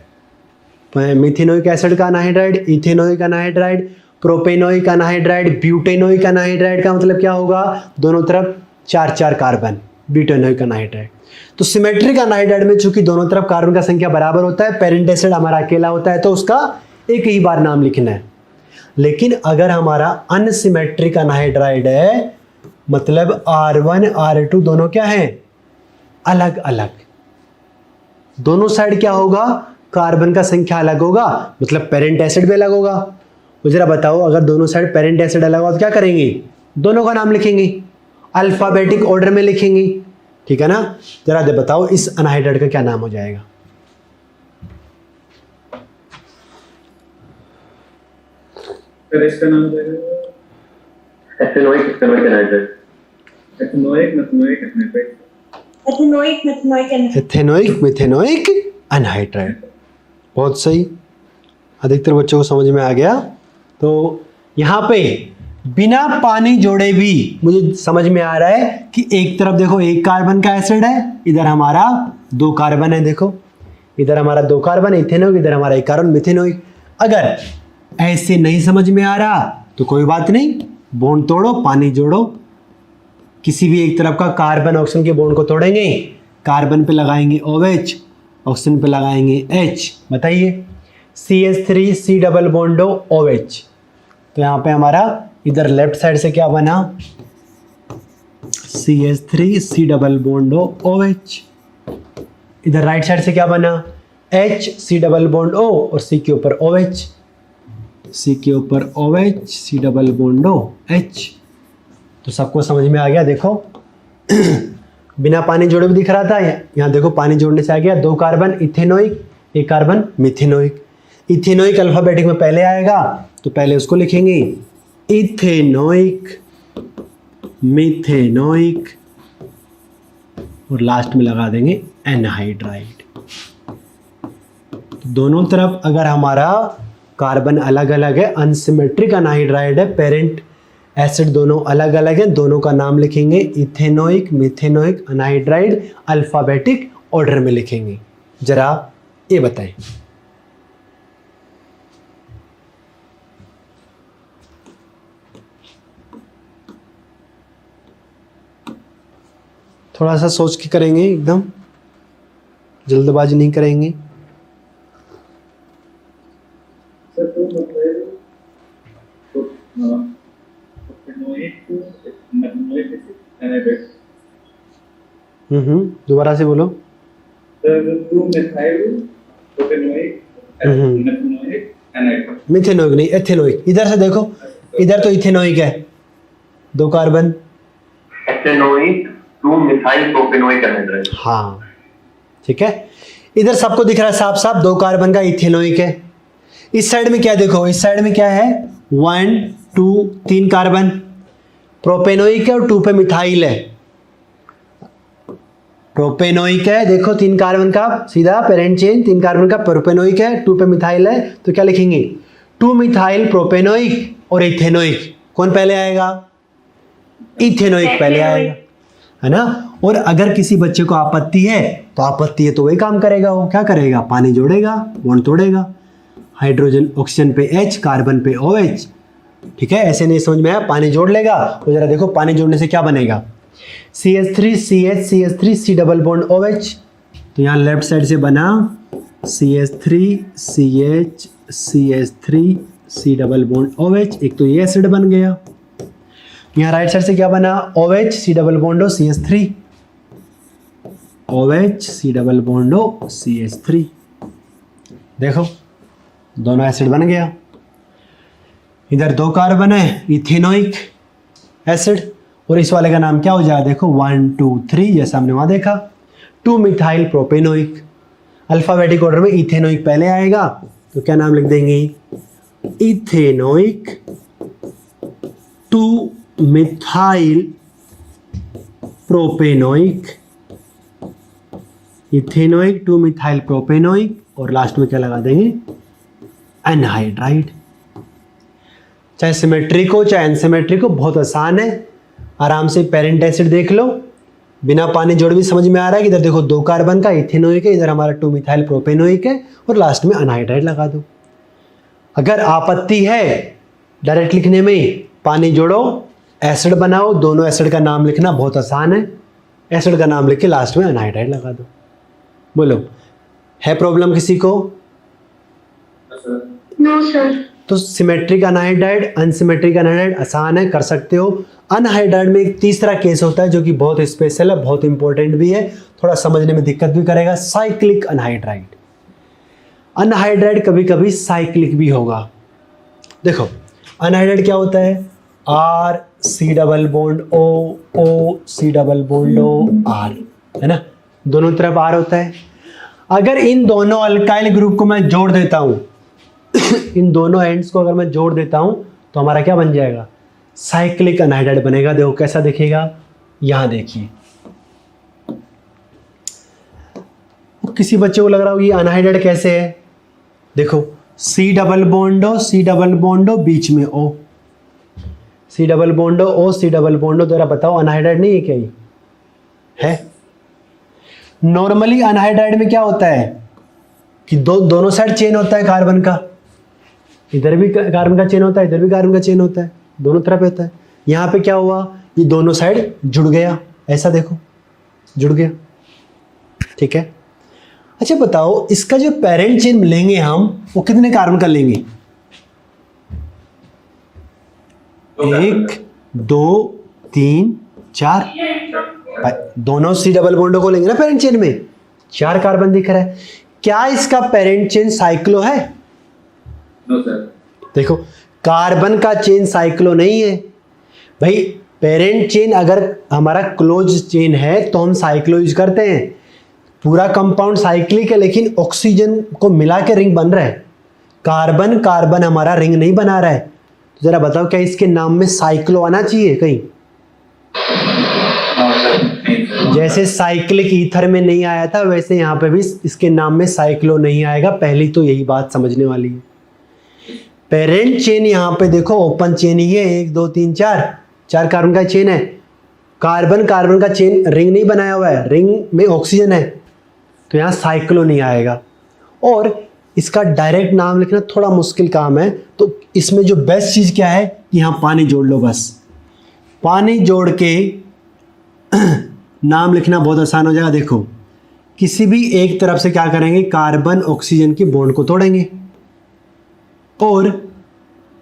मिथेनोइक एसिड का anhydride, ethanoic anhydride, propanoic anhydride, butanoic anhydride का मतलब क्या होगा, दोनों तरफ 4 कार्बन, ब्यूटेनोइक अनहाइड्राइड। तो सिमेट्रिक अनहाइड्राइड में चूंकि दोनों तरफ कार्बन का संख्या बराबर होता है, पेरेंट एसिड हमारा अकेला होता है तो उसका एक ही बार नाम लिखना है। लेकिन अगर हमारा अनसिमेट्रिक अनहाइड्राइड है मतलब R1 R2 दोनों क्या है, अलग अलग, दोनों साइड क्या होगा, कार्बन का संख्या अलग होगा, मतलब पेरेंट एसिड भी अलग होगा। तो जरा बताओ अगर दोनों साइड पेरेंट एसिड अलग होगा तो क्या करेंगे, दोनों का नाम लिखेंगे, अल्फाबेटिक ऑर्डर में लिखेंगे, ठीक है ना। जरा दे बताओ इस अनहाइड्राइड का क्या नाम हो जाएगा, फिर इसका नाम हो जाएगा ethanoic anhydride, ethanoic methanoic anhydride. बहुत सही, अधिकतर बच्चों को समझ में आ गया। तो यहाँ पे बिना पानी जोड़े भी मुझे समझ में आ रहा है कि एक तरफ देखो एक कार्बन का एसिड है, इधर हमारा 2 कार्बन है। देखो इधर हमारा 2 कार्बन इथेनोइक, इधर हमारा 1 कार्बन मिथेनोइक। अगर ऐसे नहीं समझ में आ रहा तो कोई बात नहीं, बॉन्ड तोड़ो, पानी जोड़ो। किसी भी एक तरफ का कार्बन ऑक्सीजन के बॉन्ड को तोड़ेंगे, कार्बन पे लगाएंगे OH, ऑक्सीजन पे लगाएंगे H। बताइए CH3C डबल बॉन्ड OH। तो यहाँ पे हमारा इधर लेफ्ट साइड से क्या बना, CH3C डबल बॉन्ड OH। इधर राइट साइड से क्या बना, HC डबल बॉन्ड O और C के ऊपर OH, C के ऊपर OH, C double bond H। तो सबको समझ में आ गया। देखो बिना पानी जोड़े भी दिख रहा था, यहाँ देखो पानी जोड़ने से आ गया। 2 carbon ethanoic, 1 carbon methanoic. Ethanoic alphabetic में पहले आएगा तो पहले उसको लिखेंगे इथेनोइक, मिथेनोइक और लास्ट में लगा देंगे एनहाइड्राइड। तो दोनों तरफ अगर हमारा कार्बन अलग अलग है, अनसिमेट्रिक एनहाइड्राइड है, पेरेंट एसिड दोनों अलग अलग हैं, दोनों का नाम लिखेंगे ethanoic, methanoic, anhydride, alphabetic order में लिखेंगे। जरा ये बताएं। थोड़ा सा सोच के करेंगे, एकदम जल्दबाजी नहीं करेंगे। सर तो मतलब दोबारा से बोलो। मिथेनोइक नहीं, एथेनोइक। इधर से देखो, इधर तो इथेनोइक है, 2 carbon. Ethanoic 2 methyl propanoic anhydride. हाँ ठीक है, इधर सबको दिख रहा है साफ साफ 2 कार्बन का इथेनोइक है। इस साइड में क्या देखो, इस साइड में क्या है 1 2 3 कार्बन प्रोपेनोइक है और 2 पे मिथाइल है। प्रोपेनोइक है, देखो 3 कार्बन का सीधा पेरेंट चेन, 3 कार्बन का प्रोपेनोइक है, 2 पे मिथाइल है। तो क्या लिखेंगे 2 मिथाइल प्रोपेनोइक और इथेनोइक। कौन पहले आएगा, इथेनोइक पहले आएगा, है ना। और अगर किसी बच्चे को आपत्ति है तो आपत्ति है तो वही काम करेगा, वो क्या करेगा, पानी जोड़ेगा, बॉन्ड तोड़ेगा। हाइड्रोजन ऑक्सीजन पे H, कार्बन पे OH। ठीक है, ऐसे नहीं समझ में आया, पानी जोड़ लेगा। तो जरा देखो पानी जोड़ने से क्या बनेगा, CH3CH, CH3C double bond OH। तो यहाँ लेफ्ट साइड से बना CH3CH, CH3C double bond OH। एक तो ये एसिड बन गया। यहाँ राइट साइड से क्या बना, OH C double bond CH3, OH C double bond CH3। देखो दोनों एसिड बन गया। इधर 2 कार्बन है, इथेनोइक एसिड, और इस वाले का नाम क्या हो जाएगा, देखो 1 2 3 जैसा हमने वहां देखा। 2 मिथाइल प्रोपेनोइक। अल्फाबेटिक ऑर्डर में इथेनोइक पहले आएगा तो क्या नाम लिख देंगे, ethanoic 2 methyl propanoic, ethanoic 2 methyl propanoic, और लास्ट में क्या लगा देंगे, एनहाइड्राइड। चाहे सिमेट्रिक हो चाहे अनसिमेट्रिक हो, बहुत आसान है। आराम से पेरेंट एसिड देख लो, बिना पानी जोड़ भी समझ में आ रहा है कि इधर देखो 2 कार्बन का इथेनोइक है, इधर हमारा 2 मिथाइल प्रोपेनोइक है, और लास्ट में एनहाइड्राइड लगा दो। अगर आपत्ति है डायरेक्ट लिखने में, पानी जोड़ो, एसिड बनाओ, दोनों एसिड का नाम लिखना बहुत आसान है। एसिड का नाम लिख के लास्ट में एनहाइड्राइड लगा दो। बोलो, है प्रॉब्लम किसी को? No sir. तो सिमेट्रिक अनहाइड्राइड, अनसिमेट्रिक अनहाइड्राइड आसान है, कर सकते हो। अनहाइड्राइड में एक तीसरा केस होता है जो कि बहुत स्पेशल है, बहुत इंपॉर्टेंट भी है, थोड़ा समझने में दिक्कत भी करेगा, साइक्लिक अनहाइड्राइड। अनहाइड्राइड कभी कभी साइक्लिक भी होगा। देखो अनहाइड्राइड क्या होता है, R C double bond O, O C double bond O R, है ना, दोनों तरफ R होता है। अगर इन दोनों अल्काइल ग्रुप को मैं जोड़ देता हूं इन दोनों एंड्स को अगर मैं जोड़ देता हूं तो हमारा क्या बन जाएगा, साइक्लिक अनहाइड्राइड बनेगा। देखो कैसा दिखेगा, यहां देखिए। किसी बच्चे को लग रहा हो ये अनहाइड्राइड कैसे है, देखो C double bond O, C double bond O, बीच में O, C double bond O C double bond, जरा बताओ अनहाइड्राइड नहीं है क्या ये? है। नॉर्मली अनहाइड्राइड में क्या होता है कि दोनों साइड चेन होता है कार्बन का, इधर भी कार्बन का चेन होता है, इधर भी कार्बन का चेन होता है, दोनों तरफ होता है। यहाँ पे क्या हुआ, ये दोनों साइड जुड़ गया, ऐसा देखो जुड़ गया, ठीक है। अच्छा बताओ इसका जो पेरेंट चेन लेंगे हम, वो कितने कार्बन का लेंगे? 1 2 3 4, दोनों सी डबल बॉन्डों को लेंगे ना पेरेंट चेन में, 4 कार्बन दिख रहा है। क्या इसका पेरेंट चेन साइक्लो है? No sir. देखो कार्बन का चेन साइक्लो नहीं है भाई। पेरेंट चेन अगर हमारा क्लोज चेन है तो हम साइक्लो यूज करते हैं, पूरा कंपाउंड साइक्लिक है, लेकिन ऑक्सीजन को मिला के रिंग बन रहा है। कार्बन कार्बन हमारा रिंग नहीं बना रहा है। तो जरा बताओ क्या इसके नाम में साइक्लो आना चाहिए कहीं? जैसे साइक्लिक ईथर में नहीं आया था, वैसे यहाँ पे भी इसके नाम में साइक्लो नहीं आएगा। पहली तो यही बात समझने वाली है। पेरेंट चेन यहाँ पे देखो ओपन चेन ही है, 1 2 3 4 कार्बन का चेन है। कार्बन कार्बन का चेन रिंग नहीं बनाया हुआ है, रिंग में ऑक्सीजन है, तो यहाँ साइक्लो नहीं आएगा। और इसका डायरेक्ट नाम लिखना थोड़ा मुश्किल काम है, तो इसमें जो बेस्ट चीज़ क्या है कि यहाँ पानी जोड़ लो। बस पानी जोड़ के नाम लिखना बहुत आसान हो जाएगा। देखो किसी भी एक तरफ से क्या करेंगे, कार्बन ऑक्सीजन की बॉन्ड को तोड़ेंगे और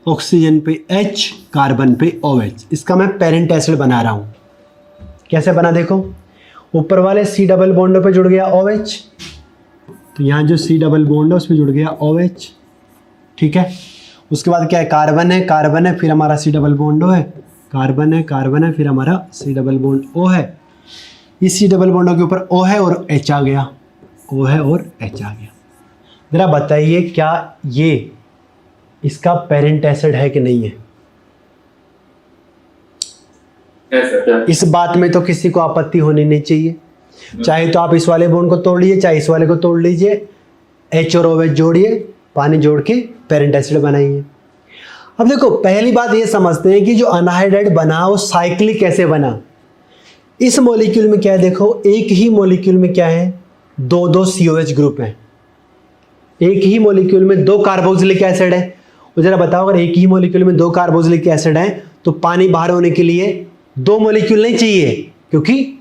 ऑक्सीजन पे H, कार्बन पे OH। इसका मैं पेरेंट एसिड बना रहा हूँ। कैसे बना देखो, ऊपर वाले C डबल बॉन्डों पे जुड़ गया OH, तो यहाँ जो C डबल बॉन्ड है उसमें जुड़ गया OH, ठीक है। उसके बाद क्या है, कार्बन है, कार्बन है, फिर हमारा C डबल बॉन्ड O है, कार्बन है, कार्बन है, फिर हमारा C डबल बॉन्ड O है। इस C डबल बॉन्डों के ऊपर O है और H आ गया, O है और H आ गया। जरा बताइए क्या ये इसका पेरेंट एसिड है कि नहीं है? इस बात में तो किसी को आपत्ति होनी नहीं चाहिए। चाहे तो आप इस वाले बॉन्ड को तोड़ लीजिए, चाहे इस वाले को तोड़ लीजिए, H और OH जोड़िए, पानी जोड़ के पेरेंट एसिड बनाइए। अब देखो पहली बात ये समझते हैं कि जो अनहाइड्राइड बना वो साइक्लिक कैसे बना। इस मॉलिक्यूल में क्या है, देखो एक ही मॉलिक्यूल में क्या है, 2 COH ग्रुप है। एक ही मॉलिक्यूल में 2 कार्बोक्सिलिक एसिड है। और जरा बताओ अगर एक ही मॉलिक्यूल में 2 कार्बोक्सिलिक एसिड है तो पानी बाहर होने के लिए 2 मॉलिक्यूल नहीं चाहिए, क्योंकि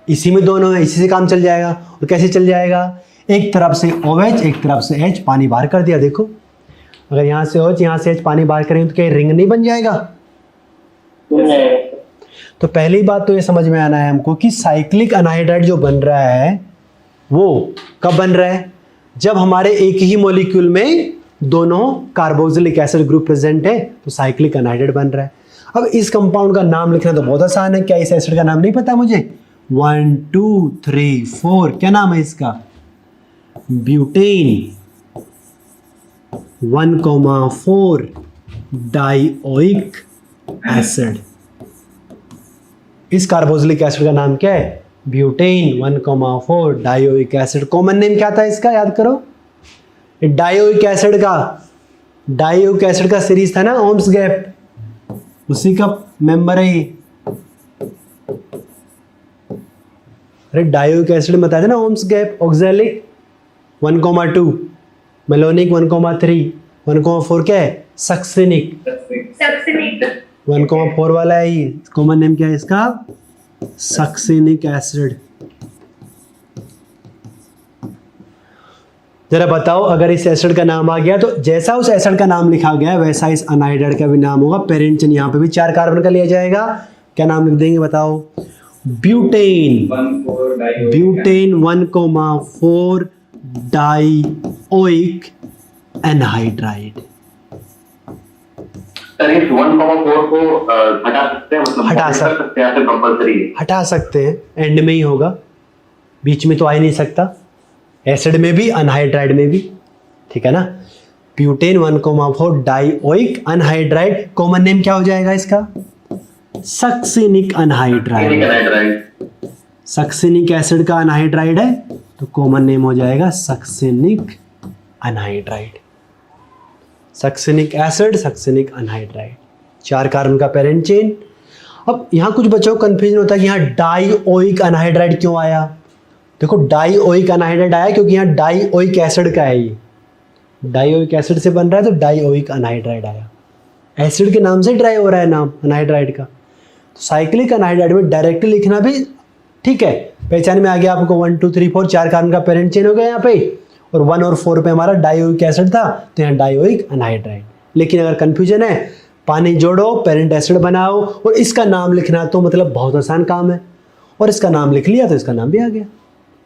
इसी में दोनों है, इसी से काम चल जाएगा। और कैसे चल जाएगा, एक तरफ से OH एक तरफ से H, पानी बाहर कर दिया। देखो अगर यहाँ से OH यहाँ से H पानी बाहर करेंगे तो क्या रिंग नहीं बन जाएगा? तो पहली बात तो ये समझ में आना है हमको कि साइक्लिक अनहाइड्राइड जो बन रहा है वो कब बन रहा है, जब हमारे एक ही मॉलिक्यूल में दोनों कार्बोक्सिलिक एसिड ग्रुप प्रेजेंट है, तो साइक्लिक अनहाइड्राइड बन रहा है। अब इस कंपाउंड का नाम लिखना तो बहुत आसान है। क्या इस एसिड का नाम नहीं पता मुझे? 1 2 3 4 क्या नाम है इसका? Butane 1,4 dioic acid. इस कार्बोक्सिलिक एसिड का नाम क्या है? Butane 1,4 dioic acid. Common name क्या था इसका, याद करो। डाइओइक एसिड का सीरीज था ना ओम्स गैप, उसी का मेंबर है ये। अरे डाइओइक एसिड में बताया था ना ओम्स गैप, ऑक्सैलिक 1,2, मेलोनिक 1,3, 1,4 क्या है? सक्सिनिक 1,4 वाला है ये। कॉमन नेम क्या है इसका? Succinic acid. जरा बताओ अगर इस एसिड का नाम आ गया तो जैसा उस एसिड का नाम लिखा गया वैसा इस अनहाइड्राइड का भी नाम होगा। पेरेंट चेन यहाँ पे भी 4 कार्बन का लिया जाएगा। क्या नाम लिख देंगे बताओ? Butane 1,4 dioic anhydride. सर इस 1,4 को हटा सकते हैं, मतलब हटा सकते हैं, फिर कंपलसरी है? हटा सकते हैं, एंड में ही होगा, बीच में तो आ ही नहीं सकता। एसिड में भी अनहाइड्राइड में भी, ठीक है ना। Butane 1,4 dioic anhydride. Common name क्या हो जाएगा इसका? Succinic anhydride. सक्सिनिक एसिड का अनहाइड्राइड है तो कॉमन नेम हो जाएगा succinic anhydride. Succinic acid, succinic anhydride. 4 carbon का पेरेंट चेन। अब यहाँ कुछ बच्चों को कन्फ्यूजन होता है कि यहाँ डाइओइक अनहाइड्राइड क्यों आया। देखो डाइओइक अनहाइड्राइड आया क्योंकि यहाँ डाइओइक एसिड का है, ये डाइओइक एसिड से बन रहा है तो डाइओइक अनहाइड्राइड आया। एसिड के नाम से ट्राई हो रहा है नाम अनहाइड्राइड का। तो साइक्लिक अनहाइड्राइड में डायरेक्टली लिखना भी ठीक है, पहचान में आ गया आपको। 1 2 3 4 4 कार्बन का पेरेंट चेन हो गया यहाँ पे, और 1 और 4 पे हमारा डाइओइक एसिड था, तो यहाँ डाइओइक अनहाइड्राइड। लेकिन अगर कन्फ्यूजन है, पानी जोड़ो, पेरेंट एसिड बनाओ और इसका नाम लिखना, तो मतलब बहुत आसान काम है। और इसका नाम लिख लिया तो इसका नाम भी आ गया।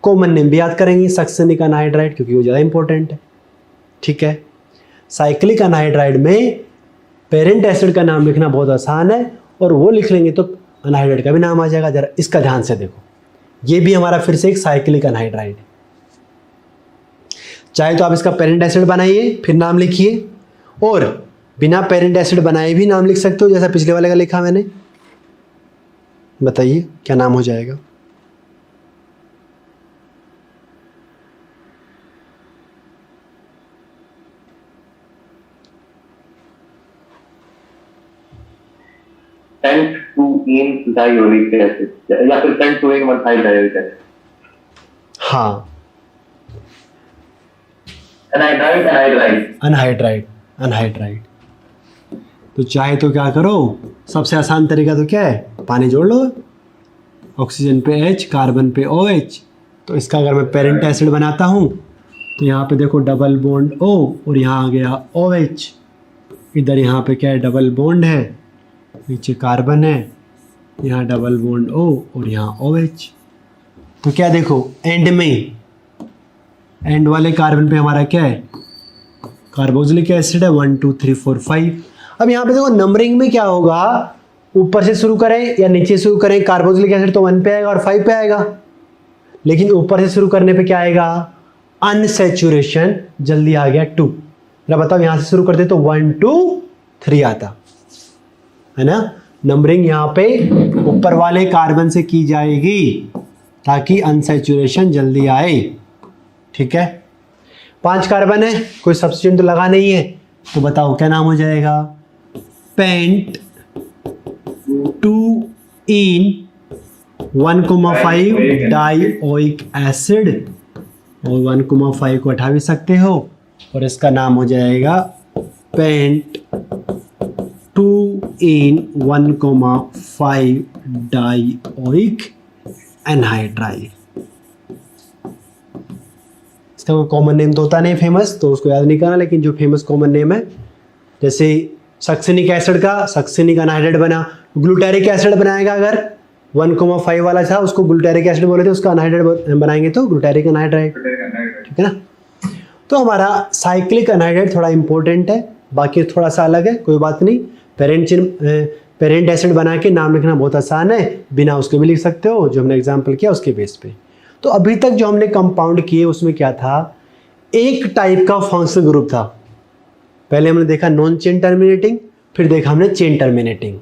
कॉमन नेम भी याद करेंगे सक्सेनिक अनहाइड्राइड, क्योंकि वो ज़्यादा इंपॉर्टेंट है। ठीक है, साइक्लिक अनहाइड्राइड में पेरेंट एसिड का नाम लिखना बहुत आसान है, और वो लिख लेंगे तो अनहाइड्राइड का भी नाम आ जाएगा। जरा इसका ध्यान से देखो, ये भी हमारा फिर से एक साइक्लिक अनहाइड्राइड है। चाहे तो आप इसका पेरेंट एसिड बनाइए फिर नाम लिखिए, और बिना पेरेंट एसिड बनाए भी नाम लिख सकते हो, जैसा पिछले वाले का लिखा मैंने। बताइए क्या नाम हो जाएगा। पेंट-2-इन डाइओइक एसिड या फिर पेंट-2-इन 1,5 डाइओइक एसिड। हाँ, अनहाइड्राइड अनहाइड्राइड अनहाइड्राइड अनहाइड्राइड। तो चाहे तो क्या करो, सबसे आसान तरीका तो क्या है, पानी जोड़ लो, ऑक्सीजन पे H, कार्बन पे OH। तो इसका अगर मैं पेरेंट एसिड बनाता हूँ तो यहाँ पे देखो डबल बॉन्ड O, और यहाँ आ गया OH। इधर यहाँ पे क्या है, डबल बॉन्ड है, नीचे कार्बन है, यहाँ डबल बॉन्ड O और यहाँ OH। तो क्या देखो, एंड में, एंड वाले कार्बन पे हमारा क्या है, कार्बोक्सिलिक एसिड है। 1 2 3 4 5। अब यहाँ पे देखो नंबरिंग में क्या होगा, ऊपर से शुरू करें या नीचे शुरू करें, कार्बोक्सिलिक एसिड तो 1 पे आएगा और 5 पे आएगा। लेकिन ऊपर से शुरू करने पे क्या आएगा, अनसैचुरेशन, जल्दी आ गया 2। जरा बताओ, यहाँ से शुरू करते तो 1 2 3 आता है ना। नंबरिंग यहाँ पे ऊपर वाले कार्बन से की जाएगी ताकि अनसैचुरेशन जल्दी आए। ठीक है, 5 कार्बन है, कोई सब्स्टिट्यूट तो लगा नहीं है, तो बताओ क्या नाम हो जाएगा, पेंट 2-इन 1,5 डाइओइक एसिड, और 1,5 को हटा भी सकते हो, और इसका नाम हो जाएगा पेंट 2-इन 1,5 डाइओइक एनहाइड्राइड। इसका कोई कॉमन नेम तो होता नहीं फेमस, तो उसको याद नहीं करना, लेकिन जो फेमस कॉमन नेम है, जैसे सक्सेनिक एसिड का सक्सेनिक अनहाइड्राइड बना, ग्लूटारिक एसिड बनाएगा, अगर 1,5 वाला था उसको ग्लूटारिक एसिड बोले थे, उसका अनहाइड्राइड बनाएंगे तो ग्लूटारिक अनहाइड्राइड। ठीक है ना। तो हमारा साइक्लिक अनहाइड्राइड थोड़ा इंपॉर्टेंट है, बाकी थोड़ा सा अलग है, कोई बात नहीं। पेरेंट एसिड बना के नाम लिखना बहुत आसान है, बिना उसके भी लिख सकते हो, जो हमने एग्जाम्पल किया उसके बेस पे। तो अभी तक जो हमने कंपाउंड किए उसमें क्या था, एक टाइप का फंक्शनल ग्रुप था। पहले हमने देखा नॉन चेन टर्मिनेटिंग, फिर देखा हमने चेन टर्मिनेटिंग।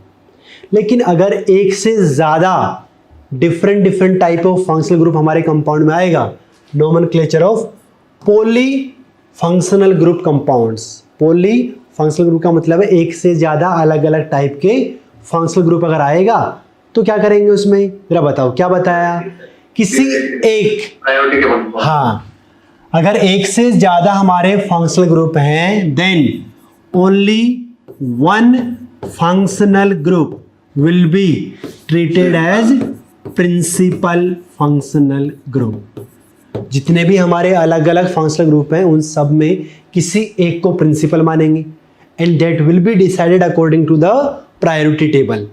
लेकिन अगर एक से ज़्यादा different type of functional group हमारे कंपाउंड में आएगा, nomenclature of poly functional group compounds. Poly functional group का मतलब है एक से ज़्यादा अलग अलग टाइप के फंक्शनल ग्रुप अगर आएगा तो क्या करेंगे उसमें, जरा बताओ क्या बताया, किसी एक, प्रायोरिटी के बाद। हाँ, अगर एक से ज़्यादा हमारे फंक्शनल ग्रुप हैं, then only one functional group will be treated as principal functional group. जितने भी हमारे अलग अलग फंक्शनल ग्रुप हैं उन सब में किसी एक को प्रिंसिपल मानेंगे, and that will be decided according to the priority table.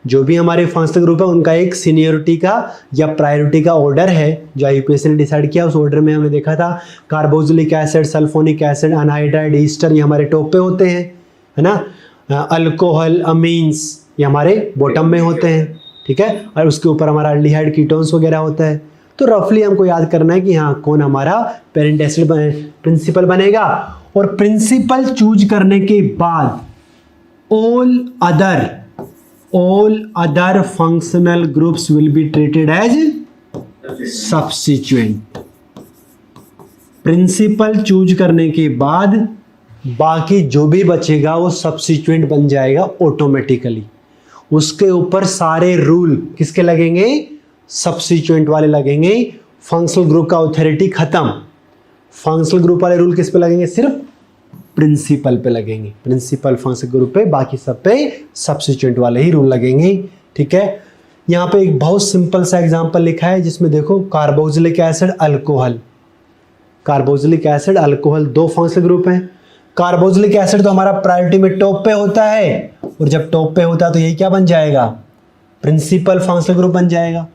जो भी हमारे फंक्शनल ग्रुप है उनका एक सीनियरिटी का या प्रायोरिटी का ऑर्डर है, जो आईयूपीएससी ने डिसाइड किया। उस ऑर्डर में हमने देखा था carboxylic acid, sulphonic acid, anhydride, Easter, ये हमारे टॉप पे होते हैं, है ना। अल्कोहल, अमीन्स ये हमारे बॉटम में होते हैं, ठीक है। और उसके ऊपर हमारा अल्डिहाइड, कीटोन्स वगैरह होता है। तो रफली हमको याद करना है कि हाँ कौन हमारा पेरेंट एसिड प्रिंसिपल बनेगा, और प्रिंसिपल चूज करने के बाद all other functional groups will be treated as substituent। Principal choose करने के बाद बाकी जो भी बचेगा वो सब्स्टिट्यूएंट बन जाएगा ऑटोमेटिकली। उसके ऊपर सारे रूल किसके लगेंगे? सब्स्टिट्यूएंट वाले लगेंगे। फंक्शनल ग्रुप का ऑथोरिटी खत्म। फंक्शनल ग्रुप वाले रूल किस पे लगेंगे? सिर्फ प्रिंसिपल पे लगेंगे। प्रिंसिपल फंक्शनल ग्रुप पे, बाकी सब पे सब्स्टिट्यूएंट वाले ही रूल लगेंगे। ठीक है, यहाँ पे एक बहुत सिंपल सा एग्जांपल लिखा है जिसमें देखो carboxylic acid alcohol, carboxylic acid alcohol दो फंक्शनल ग्रुप हैं। कार्बोक्सिलिक एसिड तो हमारा प्रायोरिटी में टॉप पे होता है, और जब टॉप पे होता है तो ये क्या बन जाएगा? प्रिंसिपल फंक्शनल ग्रुप बन जाएगा।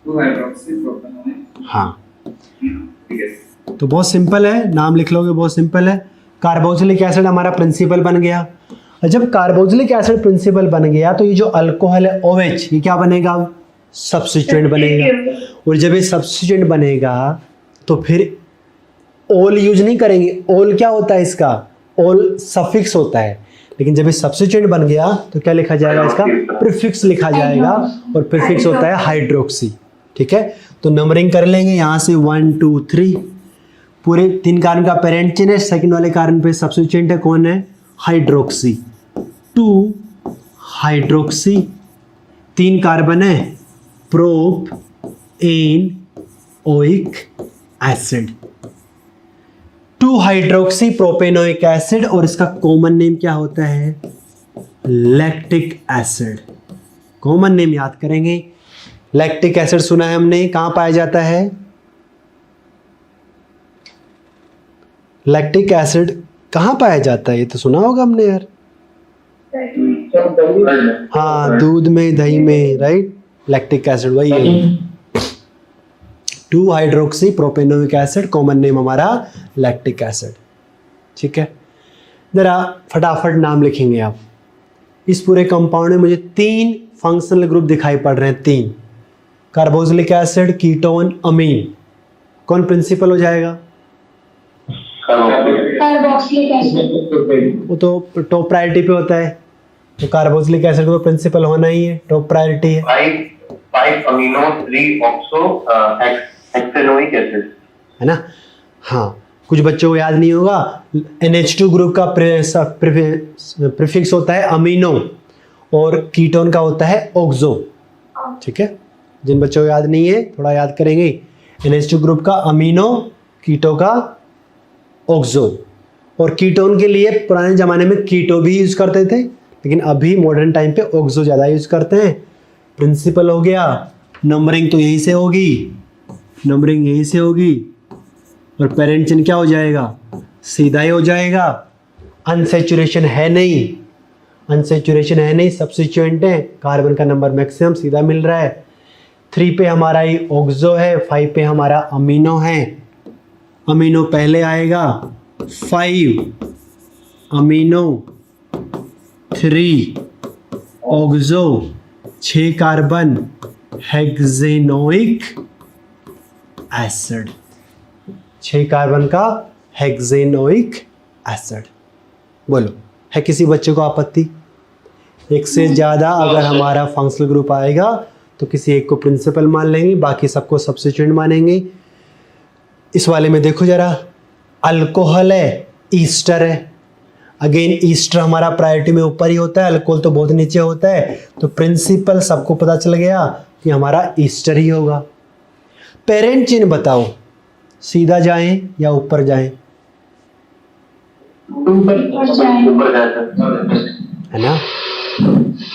2 हाइड्रोक्सी प्रोपेनॉल। हाँ, ठीक है। तो बहुत सिंपल है, नाम लिख लोगे, बहुत सिंपल है। कार्बोक्सिलिक एसिड हमारा प्रिंसिपल बन गया। और जब कार्बोक्सिलिक एसिड प्रिंसिपल बन गया तो ये जो अल्कोहल है OH, ये क्या बनेगा? सब्स्टिट्यूएंट बनेगा। और जब ये सब्स्टिट्यूएंट बनेगा तो फिर ओल यूज नहीं करेंगे। ओल क्या होता है इसका? ओल सफिक्स होता है। लेकिन जब ये सब्स्टिट्यूएंट बन गया तो क्या लिखा जाएगा? इसका प्रीफिक्स लिखा जाएगा, और प्रीफिक्स होता है हाइड्रोक्सी। ठीक है, तो नंबरिंग कर लेंगे यहाँ से 1 2 3। पूरे 3 कार्बन का पेरेंट चेन है, सेकंड वाले कार्बन पे सब्स्टिट्यूएंट है, कौन है? हाइड्रोक्सी। 2 हाइड्रोक्सी, 3 कार्बन है, propanoic acid. 2 hydroxy propanoic acid, और इसका कॉमन नेम क्या होता है? Lactic acid. कॉमन नेम याद करेंगे। लैक्टिक एसिड सुना है हमने, कहां पाया जाता है? लैक्टिक एसिड कहां पाया जाता है? ये तो सुना होगा हमने यार। हाँ, दूध में, दही में, राइट। लैक्टिक एसिड वही है। 2 hydroxy propanoic acid, common name हमारा लैक्टिक एसिड। ठीक है, जरा फटाफट नाम लिखेंगे आप। इस पूरे कंपाउंड में मुझे 3 फंक्शनल ग्रुप दिखाई पड़ रहे हैं, 3। कार्बोक्सिलिक एसिड, कीटोन, अमीन। कौन प्रिंसिपल हो जाएगा? Carboxylic acid. वो तो टॉप प्रायोरिटी पे होता है, तो कार्बोक्सिलिक एसिड को प्रिंसिपल होना ही है, टॉप प्रायोरिटी है। 5 अमीनो 3 ऑक्सो हेक्सेनोइक एसिड, है ना? हाँ, कुछ बच्चों को याद नहीं होगा, NH2 ग्रुप का प्रीफिक्स होता है अमीनो, और कीटोन का होता है ऑक्सो। ठीक है, जिन बच्चों को याद नहीं है थोड़ा याद करेंगे। NH2 ग्रुप का अमीनो, कीटो का ऑक्सो। और कीटोन के लिए पुराने ज़माने में कीटो भी यूज़ करते थे, लेकिन अभी मॉडर्न टाइम पे ऑक्सो ज़्यादा यूज़ करते हैं। प्रिंसिपल हो गया, नंबरिंग तो यहीं से होगी, नंबरिंग यहीं से होगी, और पेरेंट चेन क्या हो जाएगा? सीधा ही हो जाएगा। अनसैचुरेशन है नहीं, अनसैचुरेशन है नहीं, सब्स्टिट्यूएंट है, कार्बन का नंबर मैक्सिमम सीधा मिल रहा है। 3 पे हमारा ही ऑक्सो है, 5 पे हमारा अमीनो है। अमीनो पहले आएगा, 5 amino, 3 oxo, 6 carbon, hexanoic acid. 6 carbon का हेक्सेनोइक एसिड। बोलो, है किसी बच्चे को आपत्ति? एक से ज़्यादा अगर हमारा फंक्शनल ग्रुप आएगा तो किसी एक को प्रिंसिपल मान लेंगे, बाकी सबको सब्स्टिट्यूएंट मानेंगे। इस वाले में देखो जरा, अल्कोहल है, ईस्टर है। अगेन ईस्टर हमारा प्रायोरिटी में ऊपर ही होता है, अल्कोहल तो बहुत नीचे होता है, तो प्रिंसिपल सबको पता चल गया कि हमारा ईस्टर ही होगा। पेरेंट चिन्ह बताओ, सीधा जाएं या ऊपर जाएं? ऊपर जाता है ना?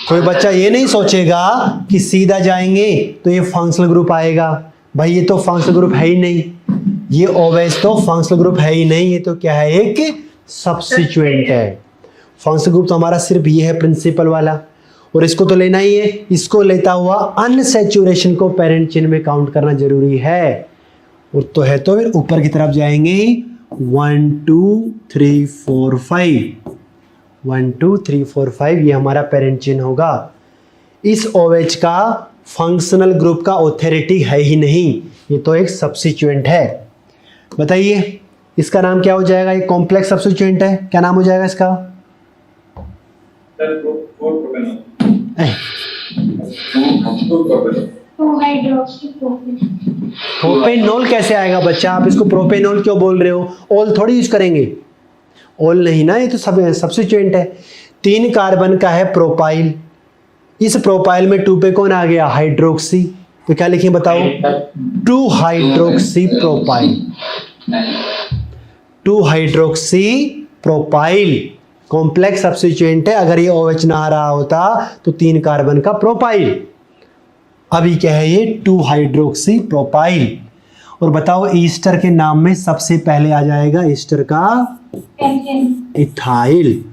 कोई बच्चा ये नहीं सोचेगा कि सीधा जाएंगे तो ये फंक्शनल ग्रुप आएगा। भाई ये तो फंक्शनल ग्रुप है ही नहीं, ये OH तो फंक्शनल ग्रुप है ही नहीं, ये तो क्या है? एक सब्स्टिट्यूएंट है। फंक्शनल ग्रुप तो हमारा सिर्फ ये है, प्रिंसिपल वाला, और इसको तो लेना ही है। इसको लेता हुआ अनसैचुरेशन को पेरेंट चिन्ह में काउंट करना जरूरी है, और तो है तो फिर ऊपर की तरफ जाएंगे। 1 2 3 4 5, 1 2 3 4 5 ये हमारा पेरेंट चिन्ह होगा। इस OH का फंक्शनल ग्रुप का ऑथोरिटी है ही नहीं, ये तो एक सब्स्टिट्यूएंट है। बताइए इसका नाम क्या हो जाएगा? ये कॉम्प्लेक्स सब्स्टिट्यूएंट है, क्या नाम हो जाएगा इसका? Sir 4 propanol. 2 हाइड्रोक्सी प्रोपेनॉल कैसे आएगा बच्चा? आप इसको प्रोपेनॉल क्यों बोल रहे हो? ऑल थोड़ी यूज करेंगे, ऑल नहीं ना, ये तो सब सब्स्टिट्यूएंट है। 3 कार्बन का है प्रोपाइल, इस प्रोपाइल में 2 पे कौन आ गया, हाइड्रोक्सी, तो क्या लिखें बताओ, 2 hydroxy propyl, 2 hydroxy propyl complex substituent है। अगर ये OH ना आ रहा होता तो 3 कार्बन का प्रोपाइल, अभी क्या है ये 2 हाइड्रोक्सी प्रोपाइल। और बताओ ईस्टर के नाम में सबसे पहले आ जाएगा ईस्टर का इथाइल,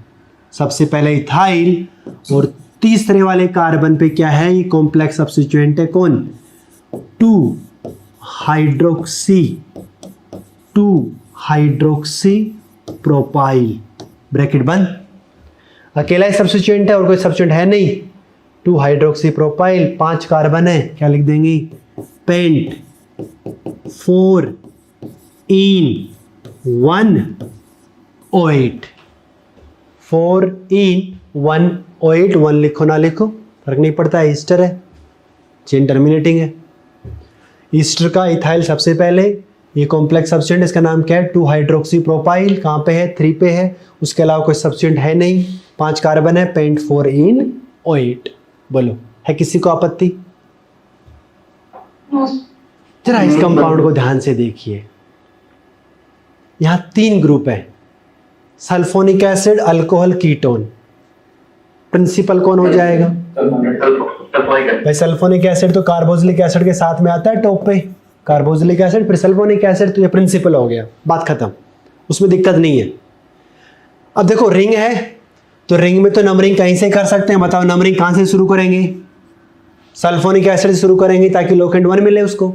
सबसे पहले इथाइल। और तीसरे वाले कार्बन पे क्या है, ये कॉम्प्लेक्स सब्स्टिट्यूएंट है कौन, 2 हाइड्रोक्सी प्रोपाइल, ब्रैकेट बंद। अकेला ही सब्स्टिट्यूएंट है और कोई सब्स्टिट्यूएंट है नहीं, 2 हाइड्रोक्सी प्रोपाइल, 5 कार्बन है, क्या लिख देंगे, पेंट 4 इन 1 OH, 4 इन 1 OH, 1 लिखो ना लिखो फर्क नहीं पड़ता है, ईस्टर है, चेन टर्मिनेटिंग है। ईस्टर का इथाइल सबसे पहले, ये कॉम्प्लेक्स सब्स्टिट्यूएंट, इसका नाम क्या है, 2 हाइड्रोक्सी प्रोपाइल, कहाँ पे है, 3 पे है, उसके अलावा कोई सब्स्टिट्यूएंट है नहीं, 5 कार्बन है, पेंट 4 इन OH। बोलो है किसी को आपत्ति? जरा इस कंपाउंड को ध्यान से देखिए, यहां 3 ग्रुप है, sulphonic acid, alcohol, ketone, principal कौन हो जाएगा भाई, सल्फोनिक एसिड तो कार्बोक्सिलिक एसिड के साथ में आता है टॉप पे, कार्बोक्सिलिक एसिड फिर सल्फोनिक एसिड, तो ये प्रिंसिपल हो गया, बात खत्म, उसमें दिक्कत नहीं है। अब देखो रिंग है, तो रिंग में तो नंबरिंग कहीं से कर सकते हैं, बताओ नंबरिंग कहां से शुरू करेंगे, सल्फोनिक एसिड से शुरू करेंगे ताकि लोकेंट 1 मिले उसको।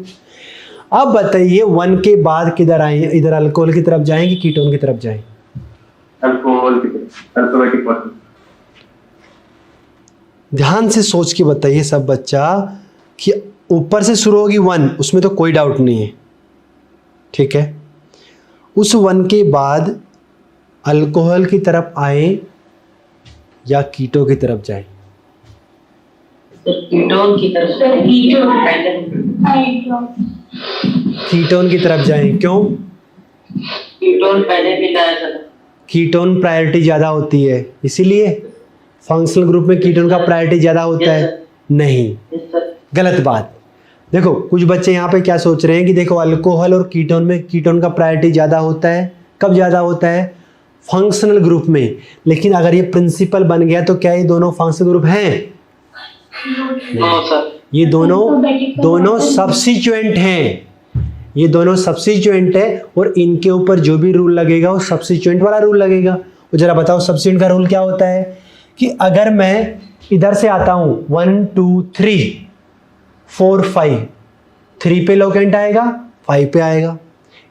अब बताइए 1 के बाद किधर आए, इधर अल्कोहल की तरफ जाएं कि कीटोन की तरफ जाएं, अल्कोहल की तरफ, अल्कोहलिक फॉर्म। ध्यान से सोच के बताइए सब बच्चा, कि ऊपर से शुरू होगी 1, उसमें तो कोई डाउट नहीं है, ठीक है, उस 1 के बाद अल्कोहल की तरफ आए या कीटो की तरफ जाएं, कीटोन की तरफ, कीटोन की तरफ जाएं, क्यों, कीटोन पहले भी लाया था, कीटोन प्रायोरिटी ज़्यादा होती है, इसीलिए फंक्शनल ग्रुप में कीटोन का प्रायोरिटी ज़्यादा होता है, नहीं, गलत बात। देखो कुछ बच्चे यहाँ पे क्या सोच रहे हैं कि देखो अल्कोहल और कीटोन में कीटोन का प्रायोरिटी ज़्यादा होता है, कब ज़्यादा होता है, फंक्शनल ग्रुप में, लेकिन अगर ये प्रिंसिपल बन गया तो क्या ये दोनों फंक्शनल ग्रुप हैं, ये दोनों सब्स्टिट्यूएंट हैं, ये दोनों सब्स्टिट्यूएंट है, और इनके ऊपर जो भी रूल लगेगा वो सब्स्टिट्यूएंट वाला रूल लगेगा। और जरा बताओ सब्स्टिट्यूएंट का रूल क्या होता है, कि अगर मैं इधर से आता हूं 1 2 3 4 5, 3 पे लोकेंट आएगा, 5 पे आएगा,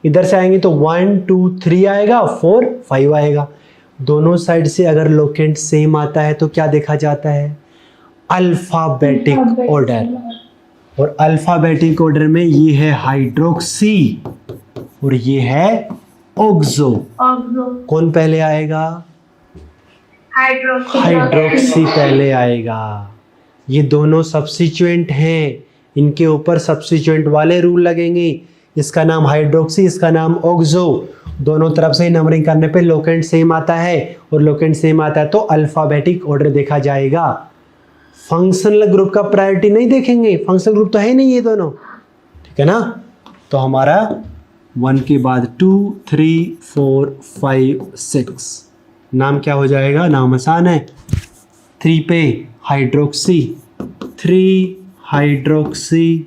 इधर से आएंगे तो 1 2 3 आएगा, 4 5 आएगा, दोनों साइड से अगर लोकेंट सेम आता है तो क्या देखा जाता है, अल्फाबेटिक ऑर्डर। और अल्फाबेटिक ऑर्डर में ये है हाइड्रोक्सी और ये है ऑक्सो, कौन पहले आएगा, हाइड्रोक्सी पहले आएगा। ये दोनों सब्स्टिट्यूएंट हैं, इनके ऊपर सब्स्टिट्यूएंट वाले रूल लगेंगे, इसका नाम हाइड्रोक्सी, इसका नाम ऑक्सो, दोनों तरफ से नंबरिंग करने पे लोकेंट सेम आता है, और लोकेंट सेम आता है तो अल्फाबेटिक ऑर्डर देखा जाएगा। फंक्शनल ग्रुप का प्रायोरिटी नहीं देखेंगे, फंक्शनल ग्रुप तो है नहीं ये दोनों, ठीक है ना। तो हमारा 1 के बाद 2 3 4 5 6, नाम क्या हो जाएगा, नाम आसान है, 3 पे hydroxy, 3 hydroxy,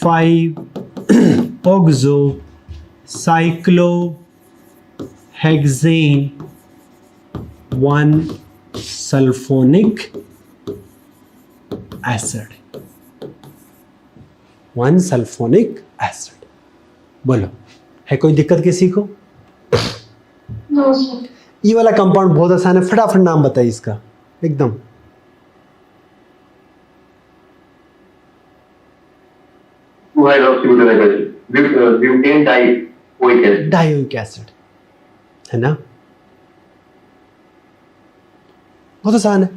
5 oxo, cyclohexane, 1 sulphonic acid, 1 sulphonic acid. बोलो है कोई दिक्कत किसी को? No sir. ये वाला कंपाउंड बहुत आसान है, फटाफट नाम बताइए इसका एकदम। ब्यूटेन डाइओइक एसिड है ना, बहुत आसान है।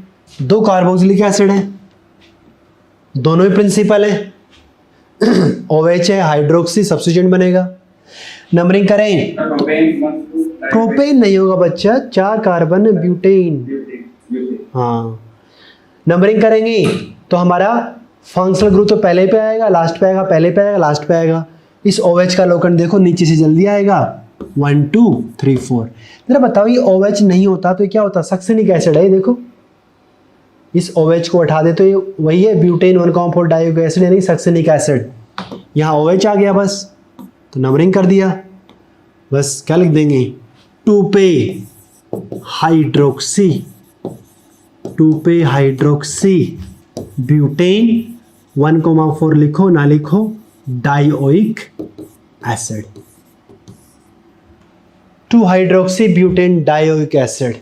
2 कार्बोक्सिलिक एसिड है, दोनों ही प्रिंसिपल है, OH है, हाइड्रोक्सी सब्स्टिट्यूएंट बनेगा। नंबरिंग करें, प्रोपेन नहीं होगा बच्चा, 4 कार्बन है, ब्यूटेन। हाँ, नंबरिंग करेंगे तो हमारा फंक्शनल ग्रुप तो पहले पे आएगा, लास्ट पे आएगा, पहले पे आएगा, लास्ट पे आएगा। इस OH का अवलोकन देखो नीचे से जल्दी आएगा, 1 2 3 4। जरा बताओ ये OH नहीं होता तो क्या होता? सक्सेनिक एसिड है ये, देखो इस OH को हटा दे तो ये वही है ब्यूटेन 1,4 डाइओक्सिक एसिड यानी सक्सेनिक एसिड। यहाँ OH आ गया बस, तो नंबरिंग कर दिया। बस क्या लिख देंगे? 2 पे हाइड्रोक्सी, 2 पे हाइड्रोक्सी ब्यूटेन 1,4 लिखो ना लिखो dioic acid, 2 hydroxy butane dioic acid.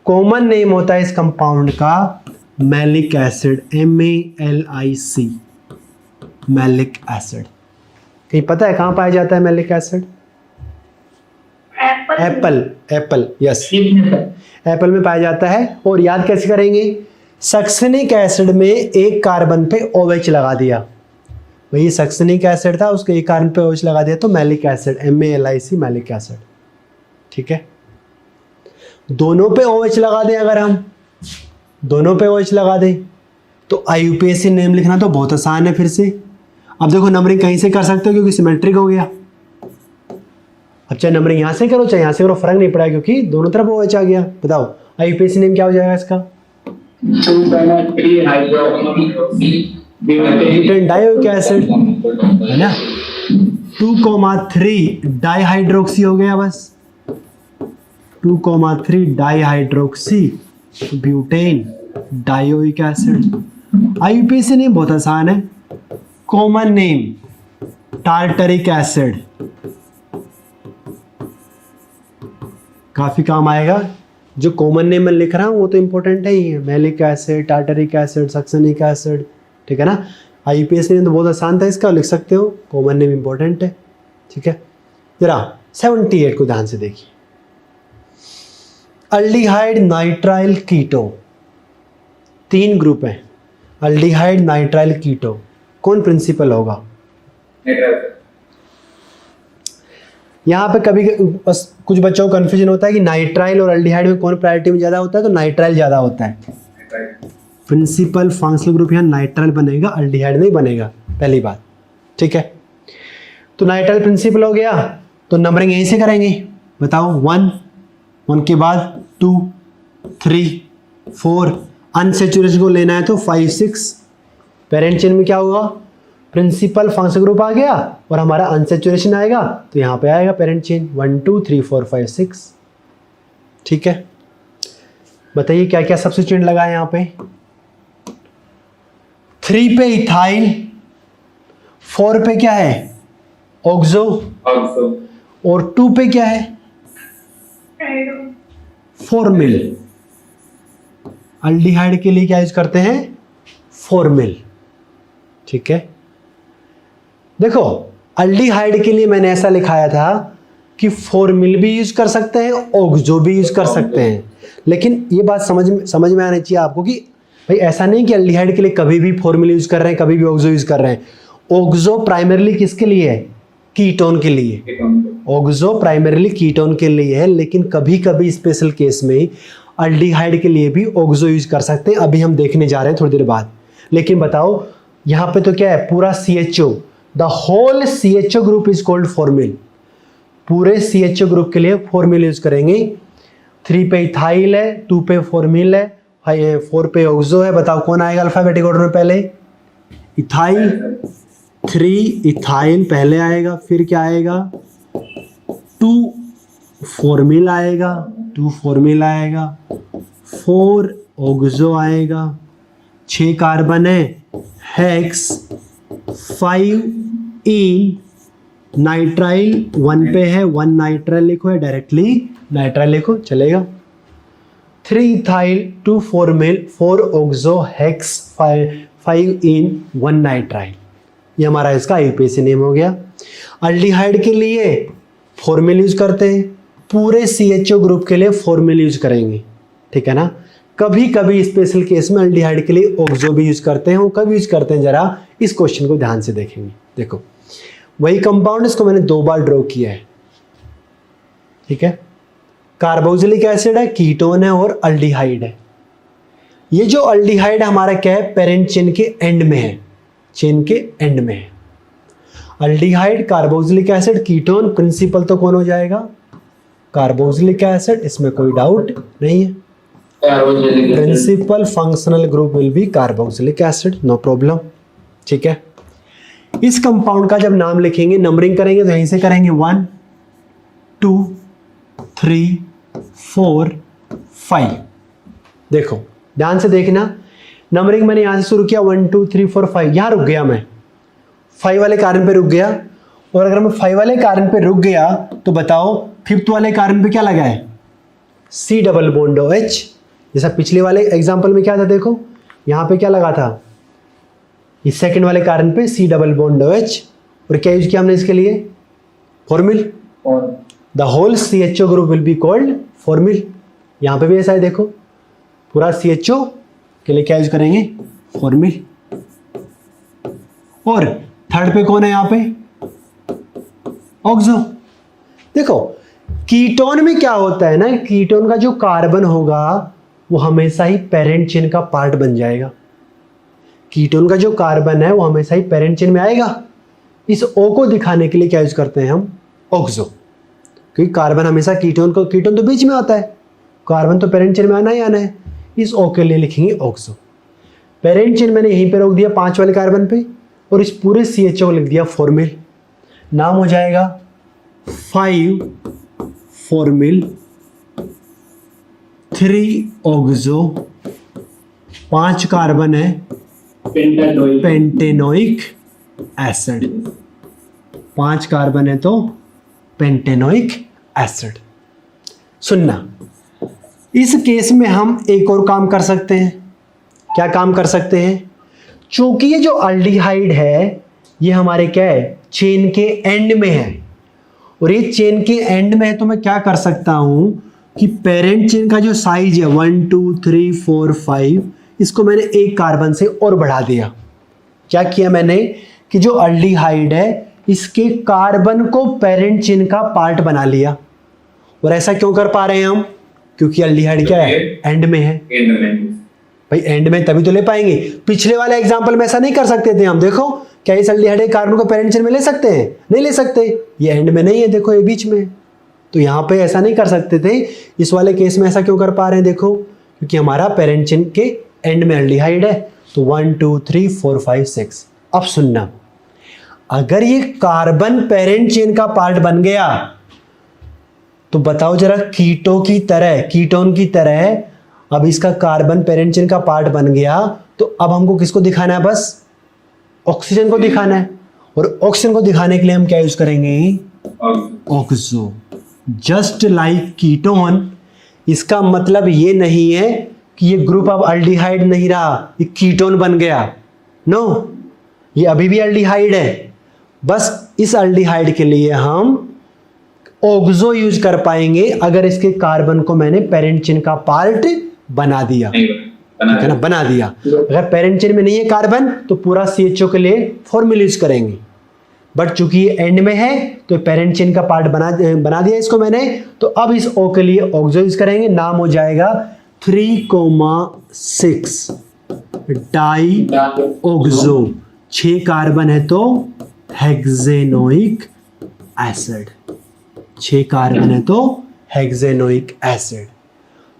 Common name होता है इस कंपाउंड का malic acid, MALIC, malic acid. कहीं पता है कहाँ पाया जाता है malic acid? Apple, yes, Apple में पाया जाता है। और याद कैसे करेंगे? सक्सेनिक एसिड में एक कार्बन पे OH लगा दिया, वही सक्सेनिक एसिड था, उसके एक कार्बन पे OH लगा दिया तो malic acid, MALIC malic acid. ठीक है, दोनों पे OH लगा दें, अगर हम दोनों पे OH लगा दें तो IUPAC नेम लिखना तो बहुत आसान है। फिर से अब देखो नंबरिंग कहीं से कर सकते हो क्योंकि सिमेट्रिक हो गया। अब चाहे नंबरिंग यहाँ से करो चाहे यहाँ से करो, फर्क नहीं पड़ा क्योंकि दोनों तरफ OH आ गया। बताओ IUPAC नेम क्या हो जाएगा इसका? ब्यूटेन डाइओइक एसिड है ना, 2,3 डाइहाइड्रोक्सी हो गया बस, 2,3 dihydroxy butane dioic acid. IUPAC name बहुत आसान है, कॉमन नेम टार्टरिक एसिड, काफी काम आएगा। जो कॉमन नेम मैं लिख रहा हूँ वो तो इंपॉर्टेंट है ही है, malic acid, tartaric acid, succinic acid, ठीक है ना। IUPAC नेम तो बहुत आसान था इसका, लिख सकते हो, कॉमन नेम इंपॉर्टेंट है। ठीक है, जरा 78 को ध्यान से देखिए। अल्डिहाइड नाइट्राइल कीटो, 3 ग्रुप हैं, अल्डिहाइड नाइट्राइल कीटो, कौन प्रिंसिपल होगा? यहाँ पे कभी बस कुछ बच्चों को कन्फ्यूजन होता है कि नाइट्राइल और अल्डिहाइड में कौन प्रायोरिटी में ज़्यादा होता है, तो नाइट्राइल ज़्यादा होता है। प्रिंसिपल फंक्शनल ग्रुप यहाँ नाइट्राइल बनेगा, अल्डिहाइड नहीं बनेगा, पहली बात। ठीक है, तो नाइट्राइल प्रिंसिपल हो गया, तो नंबरिंग यहीं से करेंगे। बताओ 1 के बाद 2 3 4, अनसेचुरेशन को लेना है तो 5 6। पेरेंट चेन में क्या होगा? प्रिंसिपल फंक्शनल ग्रुप आ गया और हमारा अनसेचुरेशन आएगा तो यहाँ पे आएगा पेरेंट चेन 1 2 3 4 5 6। ठीक है, बताइए क्या क्या सब्स्टिट्यूएंट लगा है यहाँ पे? 3 पे इथाइल, 4 पे क्या है? ऑक्सो, और 2 पे क्या है? फॉर्मिल। अल्डिहाइड के लिए क्या यूज करते हैं? फॉर्मिल। ठीक है, देखो अल्डिहाइड के लिए मैंने ऐसा लिखाया था कि फॉर्मिल भी यूज कर सकते हैं, ऑक्सो भी यूज कर सकते हैं, लेकिन ये बात समझ में आनी चाहिए आपको कि भाई ऐसा नहीं कि अल्डिहाइड के लिए कभी भी फॉर्मिल यूज कर रहे हैं, कभी भी ऑक्सो यूज कर रहे हैं। ऑक्सो प्राइमरीली किसके लिए है? कीटोन के लिए। ऑक्सो प्राइमरीली कीटोन के लिए है, लेकिन कभी कभी स्पेशल केस में अल्डिहाइड के लिए भी ऑक्सो यूज कर सकते हैं, अभी हम देखने जा रहे हैं थोड़ी देर बाद। लेकिन बताओ यहाँ पे तो क्या है? पूरा CHO, the whole CHO group is called formyl. पूरे CHO ग्रुप के लिए फॉर्मिल यूज करेंगे। 3 पे इथाइल है, 2 पे फॉर्मिल है, 4 पे ऑक्सो है। बताओ कौन आएगा अल्फाबेटिक ऑर्डर में? पहले इथाइल, 3 इथाइल पहले आएगा, फिर क्या आएगा? 2 फॉर्मिल आएगा, 2 फॉर्मिल आएगा, 4 ऑक्सो आएगा, 6 कार्बन है, हेक्स, 5 इन नाइट्राइल, 1 पे है, 1 नाइट्राइल लिखो, है डायरेक्टली नाइट्राइल लिखो चलेगा। 3 इथाइल, 2 फॉर्मिल, 4 ऑक्सो, हेक्स, 5 इन 1 नाइट्राइल। ये हमारा इसका IUPAC नेम हो गया। अल्डिहाइड के लिए फॉर्मिल यूज करते हैं, पूरे CHO ग्रुप के लिए फॉर्मिल यूज करेंगे। ठीक है ना, कभी कभी स्पेशल केस में अल्डिहाइड के लिए ऑक्सो भी यूज करते हैं। वो कब यूज करते हैं जरा इस क्वेश्चन को ध्यान से देखेंगे। देखो वही कंपाउंड, इसको मैंने 2 बार ड्रॉ किया है। ठीक है, कार्बोक्सिलिक एसिड है, कीटोन है और अल्डिहाइड है। ये जो अल्डिहाइड हमारा क्या है, पेरेंट चेन के एंड में है, चेन के एंड में है। Aldehyde, carboxylic acid, ketone, principal तो कौन हो जाएगा, कार्बोक्सिलिक एसिड, इसमें कोई डाउट नहीं है। Principal functional group will be carboxylic acid, no problem. ठीक है, इस कंपाउंड का जब नाम लिखेंगे, नंबरिंग करेंगे तो यहीं से करेंगे 1 2 3 4 5। देखो ध्यान से देखना, नंबरिंग मैंने यहां से शुरू किया 1 2 3 4 5, यहां रुक गया मैं, 5 वाले कार्बन पे रुक गया। और अगर मैं 5 वाले कार्बन पे रुक गया तो बताओ 5th वाले कार्बन पे क्या लगा है, C डबल बॉन्ड OH। जैसा पिछले वाले एग्जांपल में क्या था, देखो यहां पे क्या लगा था, इस सेकंड वाले कार्बन पे C डबल बॉन्ड OH। और क्या यूज किया हमने इसके लिए, formyl. The whole CHO group will be called formyl. यहां पे भी ऐसा है, देखो पूरा CHO के लिए क्या यूज करेंगे, फॉर्मिल। और थर्ड पे कौन है यहां पे, ऑक्सो। देखो कीटोन में क्या होता है ना, कीटोन का जो कार्बन होगा वो हमेशा ही पेरेंट चेन का पार्ट बन जाएगा। कीटोन का जो कार्बन है वो हमेशा ही पेरेंट चेन में आएगा। इस O को दिखाने के लिए क्या यूज करते हैं हम, ऑक्सो, क्योंकि कार्बन हमेशा कीटोन तो बीच में आता है, कार्बन तो पेरेंट चेन में आना ही आना है। इस O के लिए लिखेंगे ऑक्सो। पेरेंट चेन मैंने यहीं पे रोक दिया 5 वाले कार्बन पे, और इस पूरे CHO को लिख दिया फॉर्मिल। नाम हो जाएगा 5 फॉर्मिल 3 ऑक्सो, 5 कार्बन है पेंटेनोइक एसिड, 5 कार्बन है तो पेंटेनोइक एसिड। सुनना, इस केस में हम एक और काम कर सकते हैं। क्या काम कर सकते हैं, चूंकि ये जो अल्डिहाइड है ये हमारे क्या है, चेन के एंड में है, और ये चेन के एंड में है, तो मैं क्या कर सकता हूं कि पेरेंट चेन का जो साइज है 1 2 3 4 5, इसको मैंने एक कार्बन से और बढ़ा दिया। क्या किया मैंने कि जो अल्डिहाइड है इसके कार्बन को पेरेंट चेन का पार्ट बना लिया। और ऐसा क्यों कर पा रहे हैं हम, क्योंकि अल्डिहाइड क्या है, एंड में है। एंड में भाई एंड में तभी तो ले पाएंगे। पिछले वाले एग्जांपल में ऐसा नहीं कर सकते थे हम। देखो क्या इस अल्डिहाइड कार्बन को पेरेंट चेन में ले सकते हैं, नहीं ले सकते, ये एंड में नहीं है, देखो ये बीच में। तो यहाँ पे ऐसा नहीं कर सकते थे। इस वाले केस में ऐसा क्यों कर पा रहे हैं, देखो क्योंकि हमारा पेरेंट चेन के एंड में अल्डिहाइड है। तो 1 2 3 4 5 6। अब सुनना, अगर ये कार्बन पेरेंट चेन का पार्ट बन गया तो बताओ जरा, कीटोन की तरह अब इसका कार्बन पेरेंट चेन का पार्ट बन गया, तो अब हमको किसको दिखाना है, बस ऑक्सीजन को दिखाना है। और ऑक्सीजन को दिखाने के लिए हम क्या यूज करेंगे, ऑक्सो। Just like ketone. इसका मतलब ये नहीं है कि ये ग्रुप अब अल्डिहाइड नहीं रहा, ये कीटोन बन गया। नो, ये अभी भी अल्डिहाइड है। बस इस अल्डिहाइड के लिए हम ऑक्सो यूज कर पाएंगे अगर इसके कार्बन को मैंने पेरेंट चेन का पार्ट बना दिया, ठीक है ना, बना दिया। अगर पेरेंट चेन में नहीं है कार्बन तो पूरा CHO के लिए फॉर्मूला यूज करेंगे। बट चूंकि ये एंड में है तो पेरेंट चेन का पार्ट बना दिया इसको मैंने, तो अब इस O के लिए ऑक्सो यूज करेंगे। नाम हो जाएगा 3,6 डाई ऑक्सो। 6 कार्बन है तो हेक्सेनोइक एसिड, 6 कार्बन है तो हेक्सेनोइक एसिड।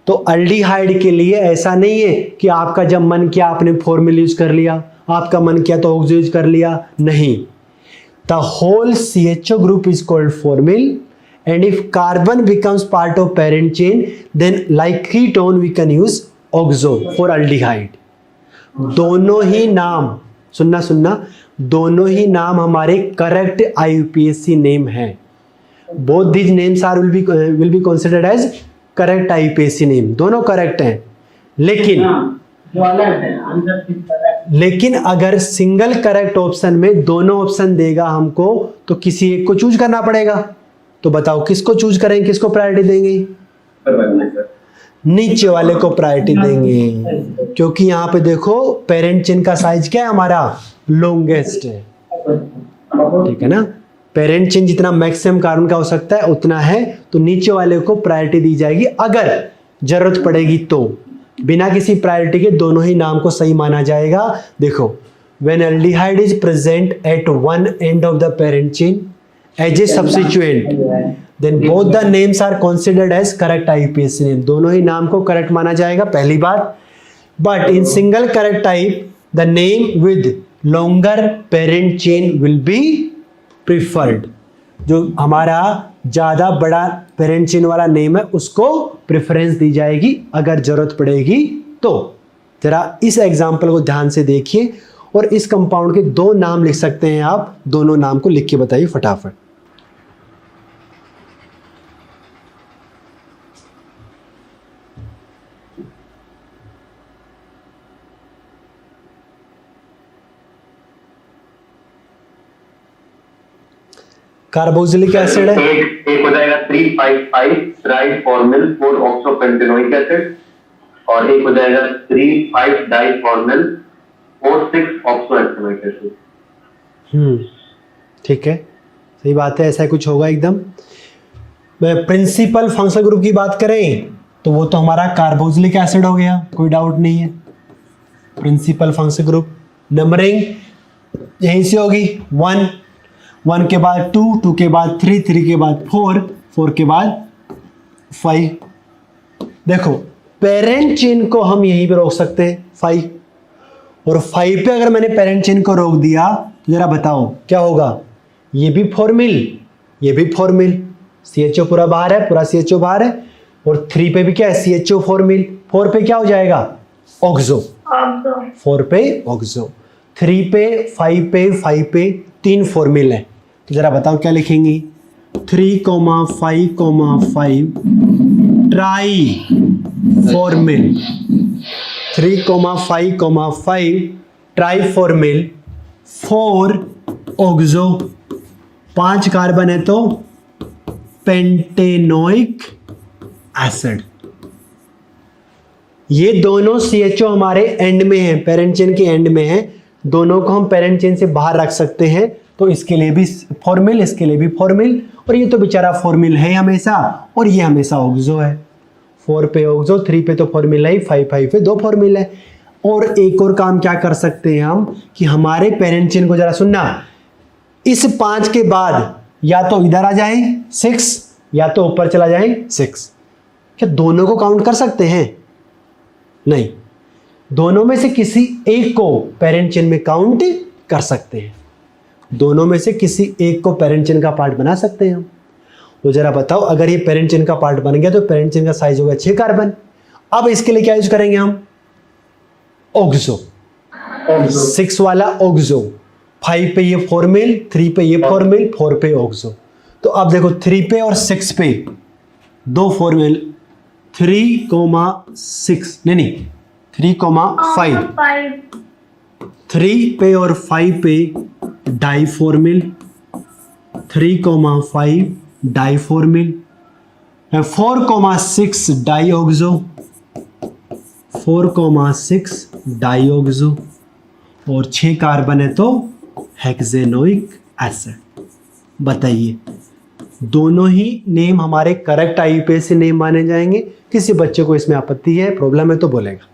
तो अल्डिहाइड के लिए ऐसा नहीं है कि आपका जब मन किया आपने फॉर्मूला यूज कर लिया, आपका मन किया तो ऑक्सो यूज कर लिया, नहीं। The whole CHO group is called formyl, and if carbon becomes part of parent chain, then like ketone we can use oxo for aldehyde. दोनों ही नाम सुनना, दोनों ही नाम हमारे करेक्ट IUPAC नेम है। Both these names are will be considered as correct IUPAC name, दोनों करेक्ट हैं। लेकिन अगर सिंगल करेक्ट ऑप्शन में दोनों ऑप्शन देगा हमको तो किसी एक को चूज करना पड़ेगा। तो बताओ किसको चूज करेंगे, किसको प्रायोरिटी देंगे, नीचे वाले को प्रायोरिटी देंगे, क्योंकि यहाँ पे देखो पेरेंट चेन का साइज क्या है हमारा, लॉन्गेस्ट है, ठीक है ना। पेरेंट चेन जितना मैक्सिमम कार्बन का हो सकता है उतना है, तो नीचे वाले को प्रायोरिटी दी जाएगी अगर जरूरत पड़ेगी तो। बिना किसी प्रायोरिटी के दोनों ही नाम को सही माना जाएगा। देखो, when aldehyde is present at one end of the parent chain as a substituent, then both the names are considered as correct IUPAC name। दोनों ही नाम को करेक्ट माना जाएगा, पहली बात। But in single correct type, the name with longer parent chain will be preferred। जो हमारा ज़्यादा बड़ा पेरेंट चेन वाला नेम है उसको प्रेफरेंस दी जाएगी अगर जरूरत पड़ेगी तो। जरा इस एग्जाम्पल को ध्यान से देखिए और इस कंपाउंड के दो नाम लिख सकते हैं आप, दोनों नाम को लिख के बताइए फटाफट। कार्बोक्सिलिक एसिड है, एक हो जाएगा 355 ट्राइफॉर्मिल 4-ऑक्सोपेंटेनोइक एसिड और एक हो जाएगा 3,5-डाइफॉर्मिल 4,6-ऑक्सोहेक्सेनोइक एसिड। ठीक है, सही बात है, ऐसा कुछ होगा एकदम। प्रिंसिपल फंक्शनल ग्रुप की बात करें तो वो तो हमारा कार्बोक्सिलिक एसिड हो गया, कोई डाउट नहीं है। प्रिंसिपल फंक्शनल ग्रुप नंबरिंग यहीं से होगी, 1 के बाद 2 के बाद 3 के बाद 4 के बाद 5। देखो, पेरेंट चेन को हम यहीं पे रोक सकते हैं 5, और 5 पे अगर मैंने पेरेंट चेन को रोक दिया तो जरा बताओ क्या होगा। ये भी फॉर्मिल, ये भी फॉर्मिल, CHO पूरा बाहर है, पूरा CHO बाहर है, और 3 पे भी क्या है, CHO फॉर्मिल। 4 पे क्या हो जाएगा, ऑक्सो। 4 पे ऑक्सो, 3 पे 5 पे 3 फॉर्मिल है। तो जरा बताओ क्या लिखेंगे, 3,5,5 try formal, 3,5,5 try formal 4 oxo, 5 carbon है तो पेंटेनोइक एसिड। ये दोनों CHO हमारे एंड में है, पेरेंट चेन के एंड में है, दोनों को हम पेरेंट चेन से बाहर रख सकते हैं, तो इसके लिए भी फॉर्मिल, इसके लिए भी फॉर्मिल, और ये तो बेचारा फॉर्मिल है हमेशा, और ये हमेशा ऑक्सो है। 4 पे ऑक्सो, 3 पे तो फॉर्मिल है, 5 पे 2 फॉर्मिल है। और एक और काम क्या कर सकते हैं हम कि हमारे पेरेंट चेन को जरा सुनना, इस 5 के बाद या तो इधर आ जाए 6 या तो ऊपर चला जाए 6। क्या दोनों को काउंट कर सकते हैं? नहीं, दोनों में से किसी एक को पेरेंट चेन में काउंट कर सकते हैं, दोनों में से किसी एक को पेरेंट चेन का पार्ट बना सकते हैं हम। तो जरा बताओ, अगर ये पेरेंट चेन का पार्ट बन गया तो पेरेंट चेन का साइज होगा 6 कार्बन। अब इसके लिए क्या यूज करेंगे हम, ऑक्सो, 6 वाला ऑक्सो, 5 पे ये फॉर्मिल, 3 पे ये फॉर्मिल, 4 पे ऑक्सो। तो अब देखो 3 पे और 6 पे 2 फॉर्मिल, 3,6 नहीं 3,5, 3 पे और 5 पे डाइफॉर्मिल, 3,5 डाइफॉर्मिल, 4,6 डाइऑक्सो, 4,6 डाइऑक्सो, और 6 कार्बन है तो हेक्सेनोइक एसिड। बताइए, दोनों ही नेम हमारे करेक्ट IUPAC नेम माने जाएंगे। किसी बच्चे को इसमें आपत्ति है, प्रॉब्लम है तो बोलेगा।